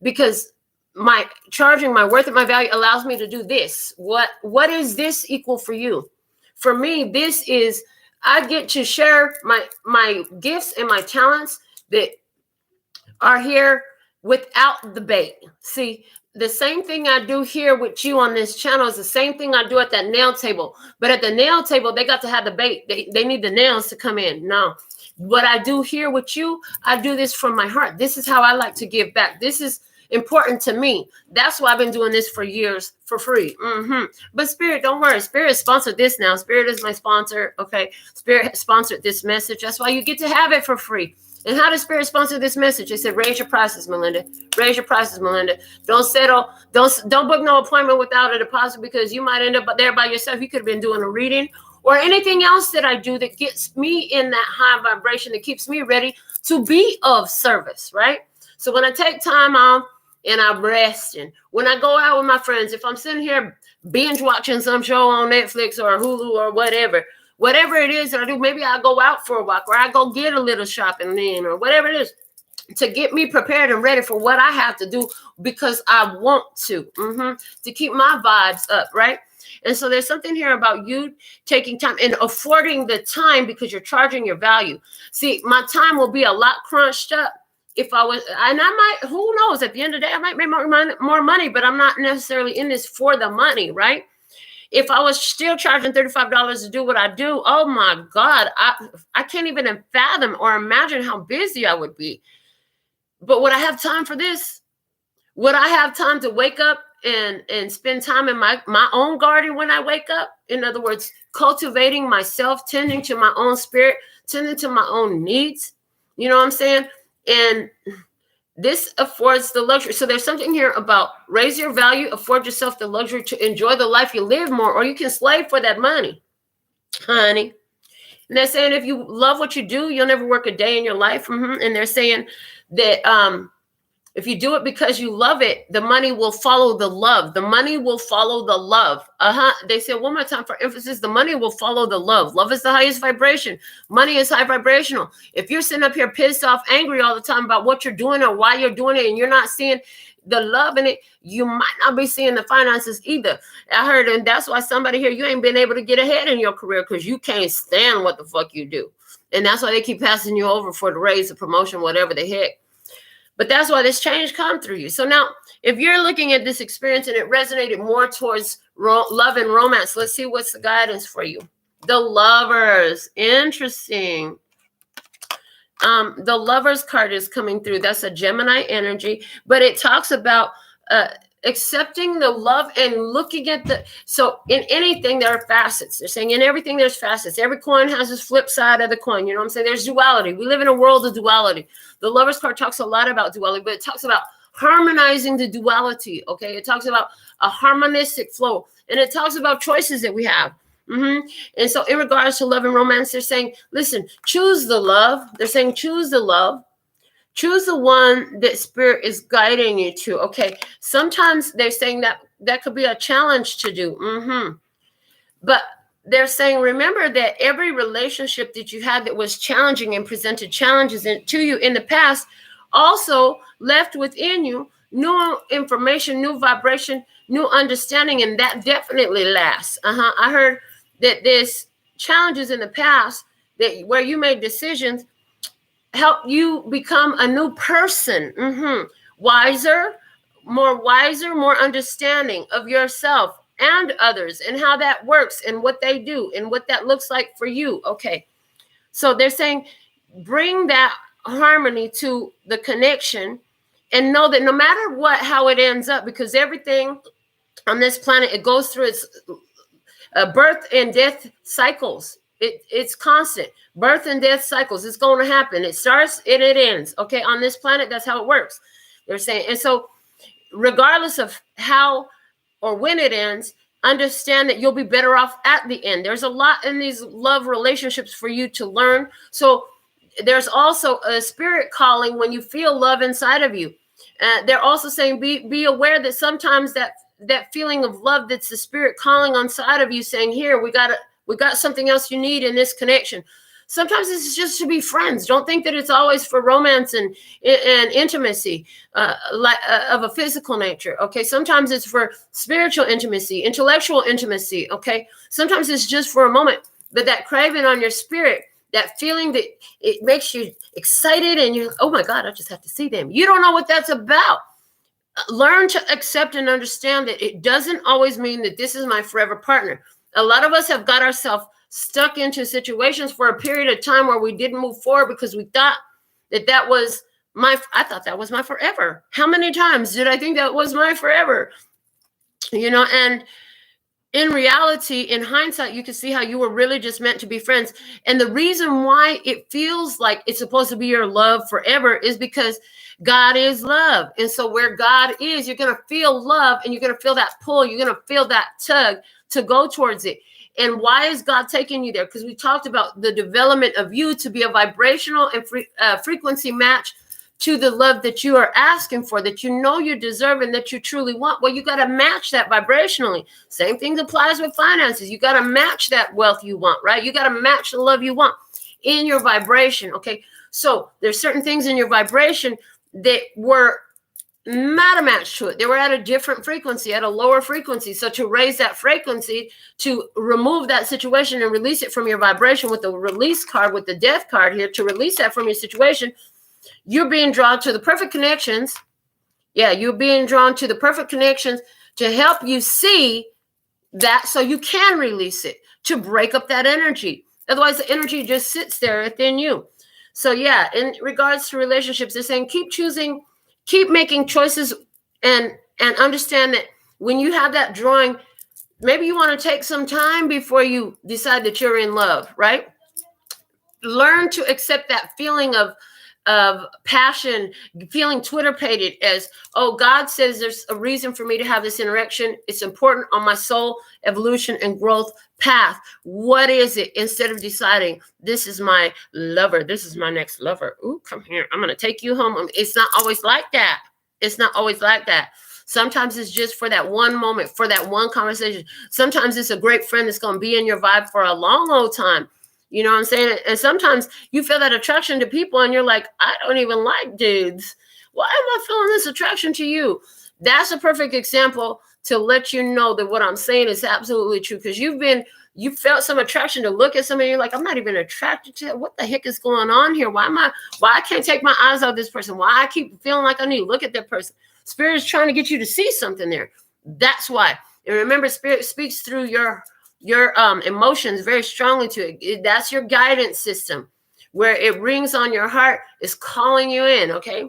Speaker 1: Because my charging my worth and my value allows me to do this. What is this equal for you? For me, this is, I get to share my gifts and my talents that are here without the bait. See, the same thing I do here with you on this channel is the same thing I do at that nail table. But at the nail table, they got to have the bait. They need the nails to come in. No, what I do here with you, I do this from my heart. This is how I like to give back. This is important to me. That's why I've been doing this for years for free. But Spirit, don't worry. Spirit sponsored this now. Spirit is my sponsor. Okay. Spirit sponsored this message. That's why you get to have it for free. And how does Spirit sponsor this message? They said, raise your prices, Melinda. Raise your prices, Melinda. Don't settle. Don't book no appointment without a deposit, because you might end up there by yourself. You could have been doing a reading or anything else that I do that gets me in that high vibration, that keeps me ready to be of service, right? So when I take time off and I'm resting, when I go out with my friends, if I'm sitting here binge watching some show on Netflix or Hulu or whatever it is that I do, maybe I go out for a walk, or I go get a little shopping in, or whatever it is, to get me prepared and ready for what I have to do, because I want to keep my vibes up, right? And so there's something here about you taking time and affording the time, because you're charging your value. See, my time will be a lot crunched up if I was, and I might, who knows, at the end of the day, I might make more money, but I'm not necessarily in this for the money, right? If I was still charging $35 to do what I do, oh my God, I can't even fathom or imagine how busy I would be. But would I have time for this? Would I have time to wake up and spend time in my own garden when I wake up? In other words, cultivating myself, tending to my own spirit, tending to my own needs. You know what I'm saying? And this affords the luxury. So there's something here about raise your value, afford yourself the luxury to enjoy the life you live more, or you can slave for that money, honey. And they're saying if you love what you do, you'll never work a day in your life. And they're saying that if you do it because you love it, the money will follow the love. The money will follow the love. They said one more time for emphasis, the money will follow the love. Love is the highest vibration. Money is high vibrational. If you're sitting up here pissed off, angry all the time about what you're doing or why you're doing it, and you're not seeing the love in it, you might not be seeing the finances either. I heard, and that's why somebody here, you ain't been able to get ahead in your career because you can't stand what the fuck you do. And that's why they keep passing you over for the raise, the promotion, whatever the heck. But that's why this change come through you. So now, if you're looking at this experience and it resonated more towards love and romance, let's see what's the guidance for you. The Lovers. Interesting. The Lovers card is coming through. That's a Gemini energy, but it talks about accepting the love and looking at so in anything there are facets. They're saying in everything there's facets. Every coin has its flip side of the coin. You know what I'm saying? There's duality. We live in a world of duality. The Lovers card talks a lot about duality, but it talks about harmonizing the duality. Okay. It talks about a harmonistic flow, and it talks about choices that we have. And so in regards to love and romance, they're saying, listen, choose the love. They're saying, choose the love. Choose the one that Spirit is guiding you to. Okay. Sometimes they're saying that could be a challenge to do. But they're saying, remember that every relationship that you had that was challenging and presented challenges to you in the past also left within you new information, new vibration, new understanding, and that definitely lasts. I heard that there's challenges in the past that where you made decisions help you become a new person, wiser, more understanding of yourself and others and how that works and what they do and what that looks like for you. Okay. So they're saying, bring that harmony to the connection and know that no matter how it ends up, because everything on this planet, it goes through its birth and death cycles. It's constant. Birth and death cycles. It's going to happen. It starts and it ends. Okay. On this planet, that's how it works. They're saying. And so regardless of how or when it ends, understand that you'll be better off at the end. There's a lot in these love relationships for you to learn. So there's also a spirit calling when you feel love inside of you. They're also saying, be aware that sometimes that feeling of love, that's the spirit calling on side of you saying, here, we got something else you need in this connection. Sometimes it's just to be friends. Don't think that it's always for romance and intimacy, of a physical nature. Okay. Sometimes it's for spiritual intimacy, intellectual intimacy. Okay. Sometimes it's just for a moment, but that craving on your spirit, that feeling that it makes you excited and you're, oh my God, I just have to see them. You don't know what that's about. Learn to accept and understand that it doesn't always mean that this is my forever partner. A lot of us have got ourselves stuck into situations for a period of time where we didn't move forward because we thought that was I thought that was my forever. How many times did I think that was my forever? You know, and in reality, in hindsight, you can see how you were really just meant to be friends. And the reason why it feels like it's supposed to be your love forever is because God is love. And so where God is, you're going to feel love, and you're going to feel that pull. You're going to feel that tug to go towards it. And why is God taking you there? Because we talked about the development of you to be a vibrational and frequency match to the love that you are asking for, that you know you deserve and that you truly want. Well, you got to match that vibrationally. Same thing applies with finances. You got to match that wealth you want, right? You got to match the love you want in your vibration, okay? So there's certain things in your vibration that were not a match to it. They were at a different frequency, at a lower frequency. So to raise that frequency, to remove that situation and release it from your vibration with the release card, with the death card here, to release that from your situation, you're being drawn to the perfect connections. Yeah, you're being drawn to the perfect connections to help you see that so you can release it, to break up that energy. Otherwise, the energy just sits there within you. So yeah, in regards to relationships, they're saying keep making choices, and understand that when you have that drawing, maybe you want to take some time before you decide that you're in love, right? Learn to accept that feeling of passion, feeling Twitter-pated as, oh, God says there's a reason for me to have this interaction. It's important on my soul evolution and growth path. What is it? Instead of deciding, this is my lover, this is my next lover. Ooh, come here. I'm going to take you home. It's not always like that. It's not always like that. Sometimes it's just for that one moment, for that one conversation. Sometimes it's a great friend that's going to be in your vibe for a long, long time. You know what I'm saying? And sometimes you feel that attraction to people and you're like, I don't even like dudes. Why am I feeling this attraction to you? That's a perfect example to let you know that what I'm saying is absolutely true. Because you felt some attraction to look at somebody. You're like, I'm not even attracted to it. What the heck is going on here? Why I can't take my eyes off this person? Why I keep feeling like I need to look at that person? Spirit is trying to get you to see something there. That's why. And remember, Spirit speaks through your emotions very strongly to it. That's your guidance system, where it rings on your heart, is calling you in. Okay.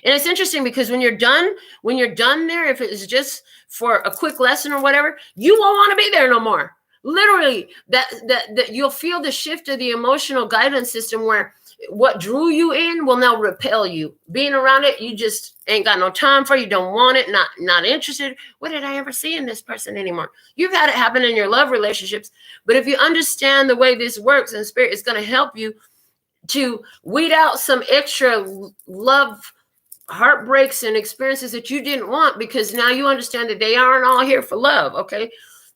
Speaker 1: And it's interesting because when you're done there, if it's just for a quick lesson or whatever, you won't want to be there no more. Literally, that you'll feel the shift of the emotional guidance system, where what drew you in will now repel you. Being around it, you just ain't got no time for. You don't want it, not interested. What did I ever see in this person anymore? You've had it happen in your love relationships. But if you understand the way this works, and Spirit is going to help you to weed out some extra love heartbreaks and experiences that you didn't want, because now you understand that they aren't all here for love, okay?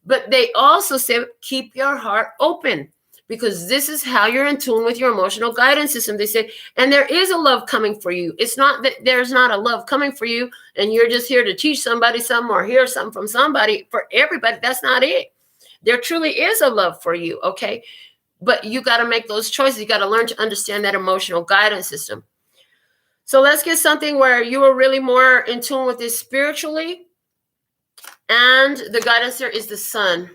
Speaker 1: But they also say, keep your heart open, because this is how you're in tune with your emotional guidance system. They say, and there is a love coming for you. It's not that there's not a love coming for you and you're just here to teach somebody something or hear something from somebody. For everybody, that's not it. There truly is a love for you, okay? But you got to make those choices. You got to learn to understand that emotional guidance system. So let's get something where you are really more in tune with this spiritually. And the guidance there is the sun.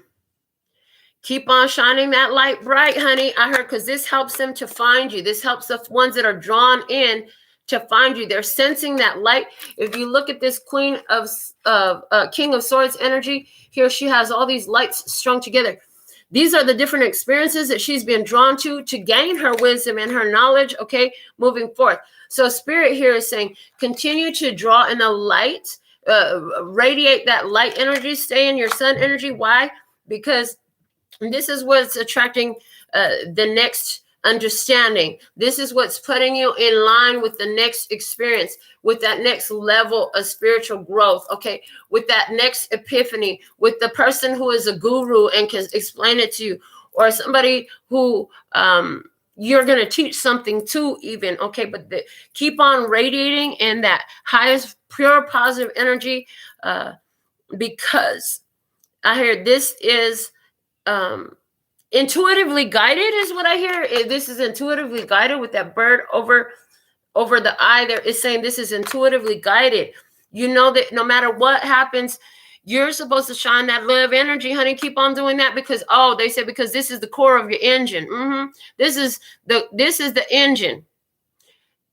Speaker 1: Keep on shining that light bright, honey. I heard, because this helps them to find you. This helps the ones that are drawn in to find you. They're sensing that light. If you look at this King of Swords energy here, she has all these lights strung together. These are the different experiences that she's been drawn to gain her wisdom and her knowledge, okay, moving forth. So Spirit here is saying, continue to draw in the light, radiate that light energy, stay in your sun energy. Why? Because this is what's attracting the next understanding. This is what's putting you in line with the next experience, with that next level of spiritual growth, okay? With that next epiphany, with the person who is a guru and can explain it to you, or somebody who you're going to teach something to even, okay? But keep on radiating in that highest pure positive energy, because I hear this is intuitively guided, is what I hear. This is intuitively guided with that bird over the eye there. Is saying this is intuitively guided. You know that no matter what happens, you're supposed to shine that love energy, honey. Keep on doing that, because they said, because this is the core of your engine. This is the engine.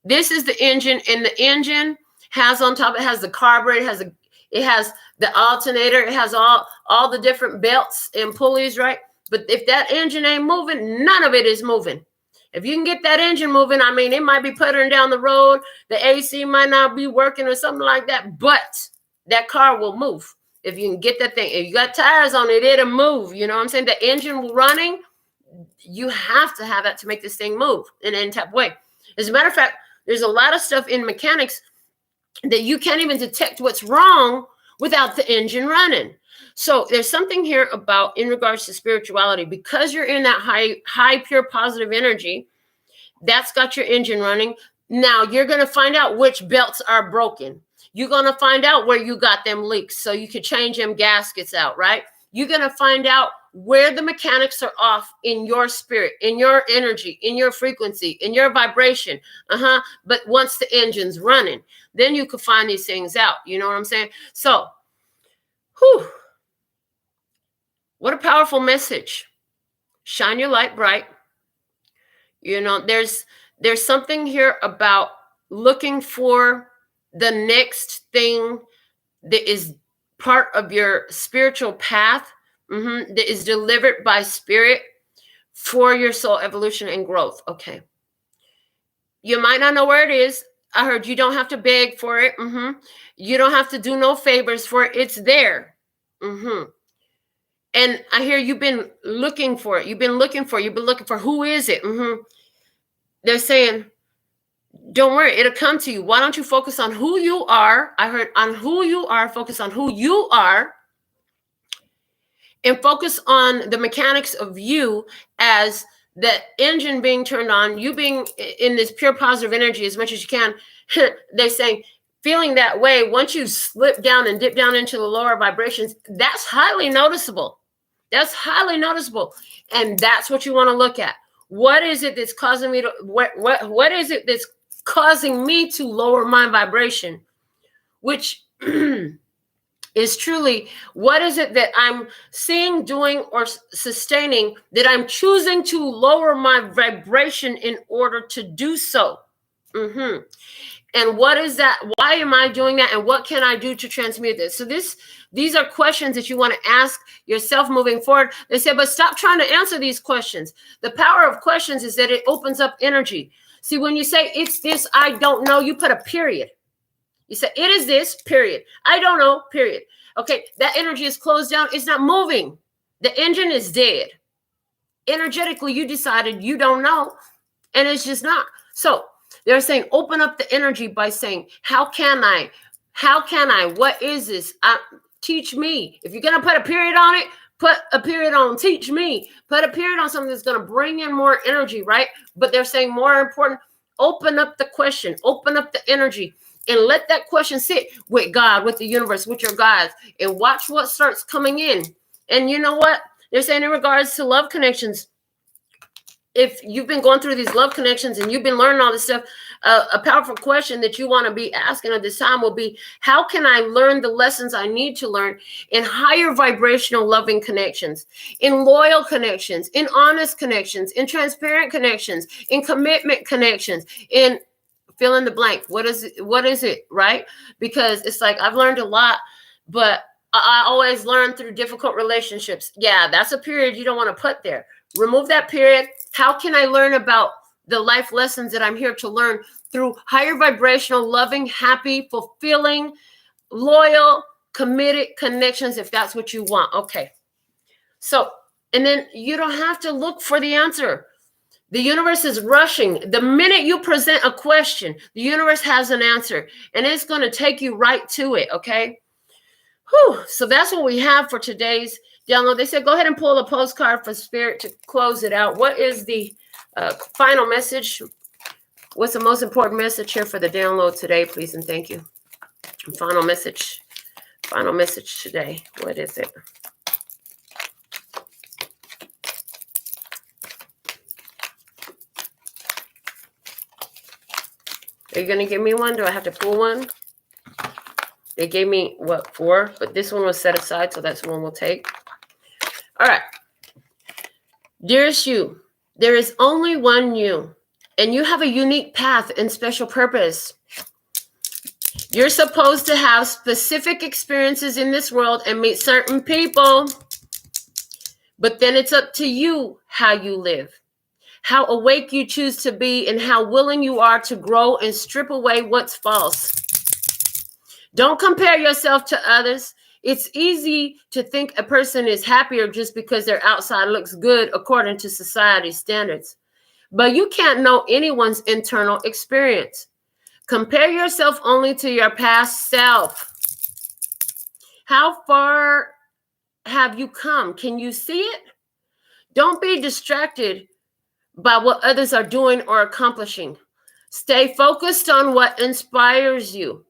Speaker 1: This is the engine, and the engine has on top, it has the carburetor, it has the alternator, it has all the different belts and pulleys, right? But if that engine ain't moving, none of it is moving. If you can get that engine moving, I mean, it might be puttering down the road, the AC might not be working or something like that, but that car will move. If you can get that thing, if you got tires on it, it'll move. You know what I'm saying? The engine running, you have to have that to make this thing move in any type of way. As a matter of fact, there's a lot of stuff in mechanics that you can't even detect what's wrong without the engine running. So there's something here about, in regards to spirituality, because you're in that high, pure, positive energy, that's got your engine running. Now you're going to find out which belts are broken. You're going to find out where you got them leaks so you could change them gaskets out, right? You're going to find out where the mechanics are off in your spirit, in your energy, in your frequency, in your vibration. But once the engine's running, then you could find these things out. You know what I'm saying? So, what a powerful message. Shine your light bright. You know, there's something here about looking for the next thing that is part of your spiritual path, that is delivered by spirit for your soul evolution and growth. Okay. You might not know where it is. I heard you don't have to beg for it. You don't have to do no favors for it. It's there. And I hear you've been looking for it. You've been looking for who is it? They're saying, don't worry, it'll come to you. Why don't you focus on who you are? I heard on who you are, focus on who you are, and focus on the mechanics of you as the engine being turned on, you being in this pure positive energy as much as you can. They're saying, feeling that way, once you slip down and dip down into the lower vibrations, that's highly noticeable. That's highly noticeable. And that's what you want to look at. What is it that's causing me to, what is it that's causing me to lower my vibration? Which is truly, what is it that I'm seeing, doing, or sustaining that I'm choosing to lower my vibration in order to do so? And what is that? Why am I doing that? And what can I do to transmute this? So these are questions that you want to ask yourself moving forward. They say, but stop trying to answer these questions. The power of questions is that it opens up energy. See, when you say it's this, I don't know, you put a period. You say, it is this, period. I don't know, period. Okay, that energy is closed down. It's not moving. The engine is dead. Energetically, you decided you don't know, and it's just not. So they're saying, open up the energy by saying, how can I? How can I? What is this? Teach me. If you're going to put a period on it, put a period on teach me. Put a period on something that's going to bring in more energy, right? But they're saying more important, open up the question, open up the energy, and let that question sit with God, with the universe, with your guides, and watch what starts coming in. And you know what? They're saying in regards to love connections, if you've been going through these love connections and you've been learning all this stuff, a powerful question that you want to be asking at this time will be, how can I learn the lessons I need to learn in higher vibrational loving connections, in loyal connections, in honest connections, in transparent connections, in commitment connections, in fill in the blank. What is it, right? Because it's like, I've learned a lot, but I always learn through difficult relationships. Yeah, that's a period you don't want to put there. Remove that period. How can I learn about the life lessons that I'm here to learn through higher vibrational, loving, happy, fulfilling, loyal, committed connections, if that's what you want? Okay. So, and then you don't have to look for the answer. The universe is rushing. The minute you present a question, the universe has an answer, and it's going to take you right to it. Okay. So that's what we have for today's download. They said, go ahead and pull a postcard for Spirit to close it out. What is the final message? What's the most important message here for the download today, please and thank you? Final message today. What is it? Are you going to give me one? Do I have to pull one? They gave me, 4? But this one was set aside, so that's the one we'll take. All right. Dearest you, there is only one you, And you have a unique path and special purpose. You're supposed to have specific experiences in this world and meet certain people. But then it's up to you how you live, how awake you choose to be, and how willing you are to grow and strip away what's false. Don't compare yourself to others. It's easy to think a person is happier just because their outside looks good according to society's standards. But you can't know anyone's internal experience. Compare yourself only to your past self. How far have you come? Can you see it? Don't be distracted by what others are doing or accomplishing. Stay focused on what inspires you.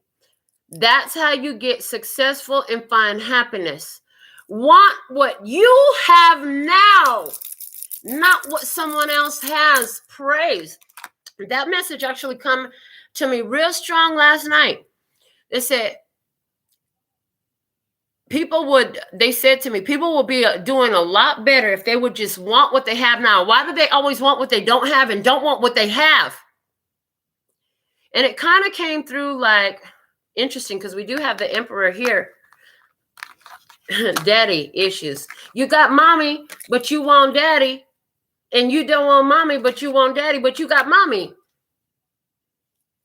Speaker 1: That's how you get successful and find happiness. Want what you have now, not what someone else has. Praise. That message actually come to me real strong last night. They said, they said to me, people will be doing a lot better if they would just want what they have now. Why do they always want what they don't have and don't want what they have? And it kind of came through like, interesting, because we do have the Emperor here. Daddy issues. You got mommy, but you want daddy. And you don't want mommy, but you want daddy, but you got mommy.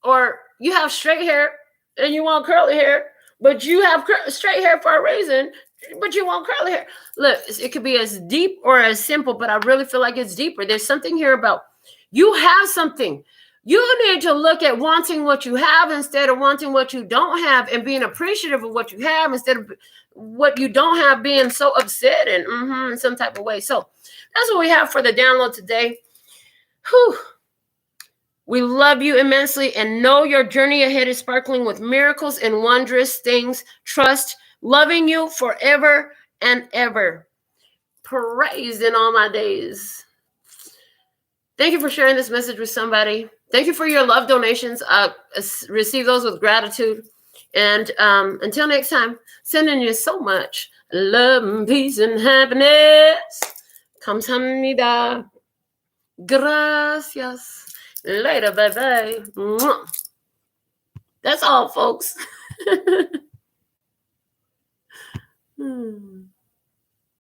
Speaker 1: Or you have straight hair and you want curly hair, but you have straight hair for a reason, but you want curly hair. Look, it could be as deep or as simple, but I really feel like it's deeper. There's something here about you have something. You need to look at wanting what you have instead of wanting what you don't have, and being appreciative of what you have instead of what you don't have, being so upset and in some type of way. So that's what we have for the download today. Whew. We love you immensely and know your journey ahead is sparkling with miracles and wondrous things. Trust, loving you forever and ever. Praise in all my days. Thank you for sharing this message with somebody. Thank you for your love donations. Receive those with gratitude. And until next time, sending you so much love and peace and happiness. Kamsahamnida. Gracias. Later, bye-bye. That's all, folks.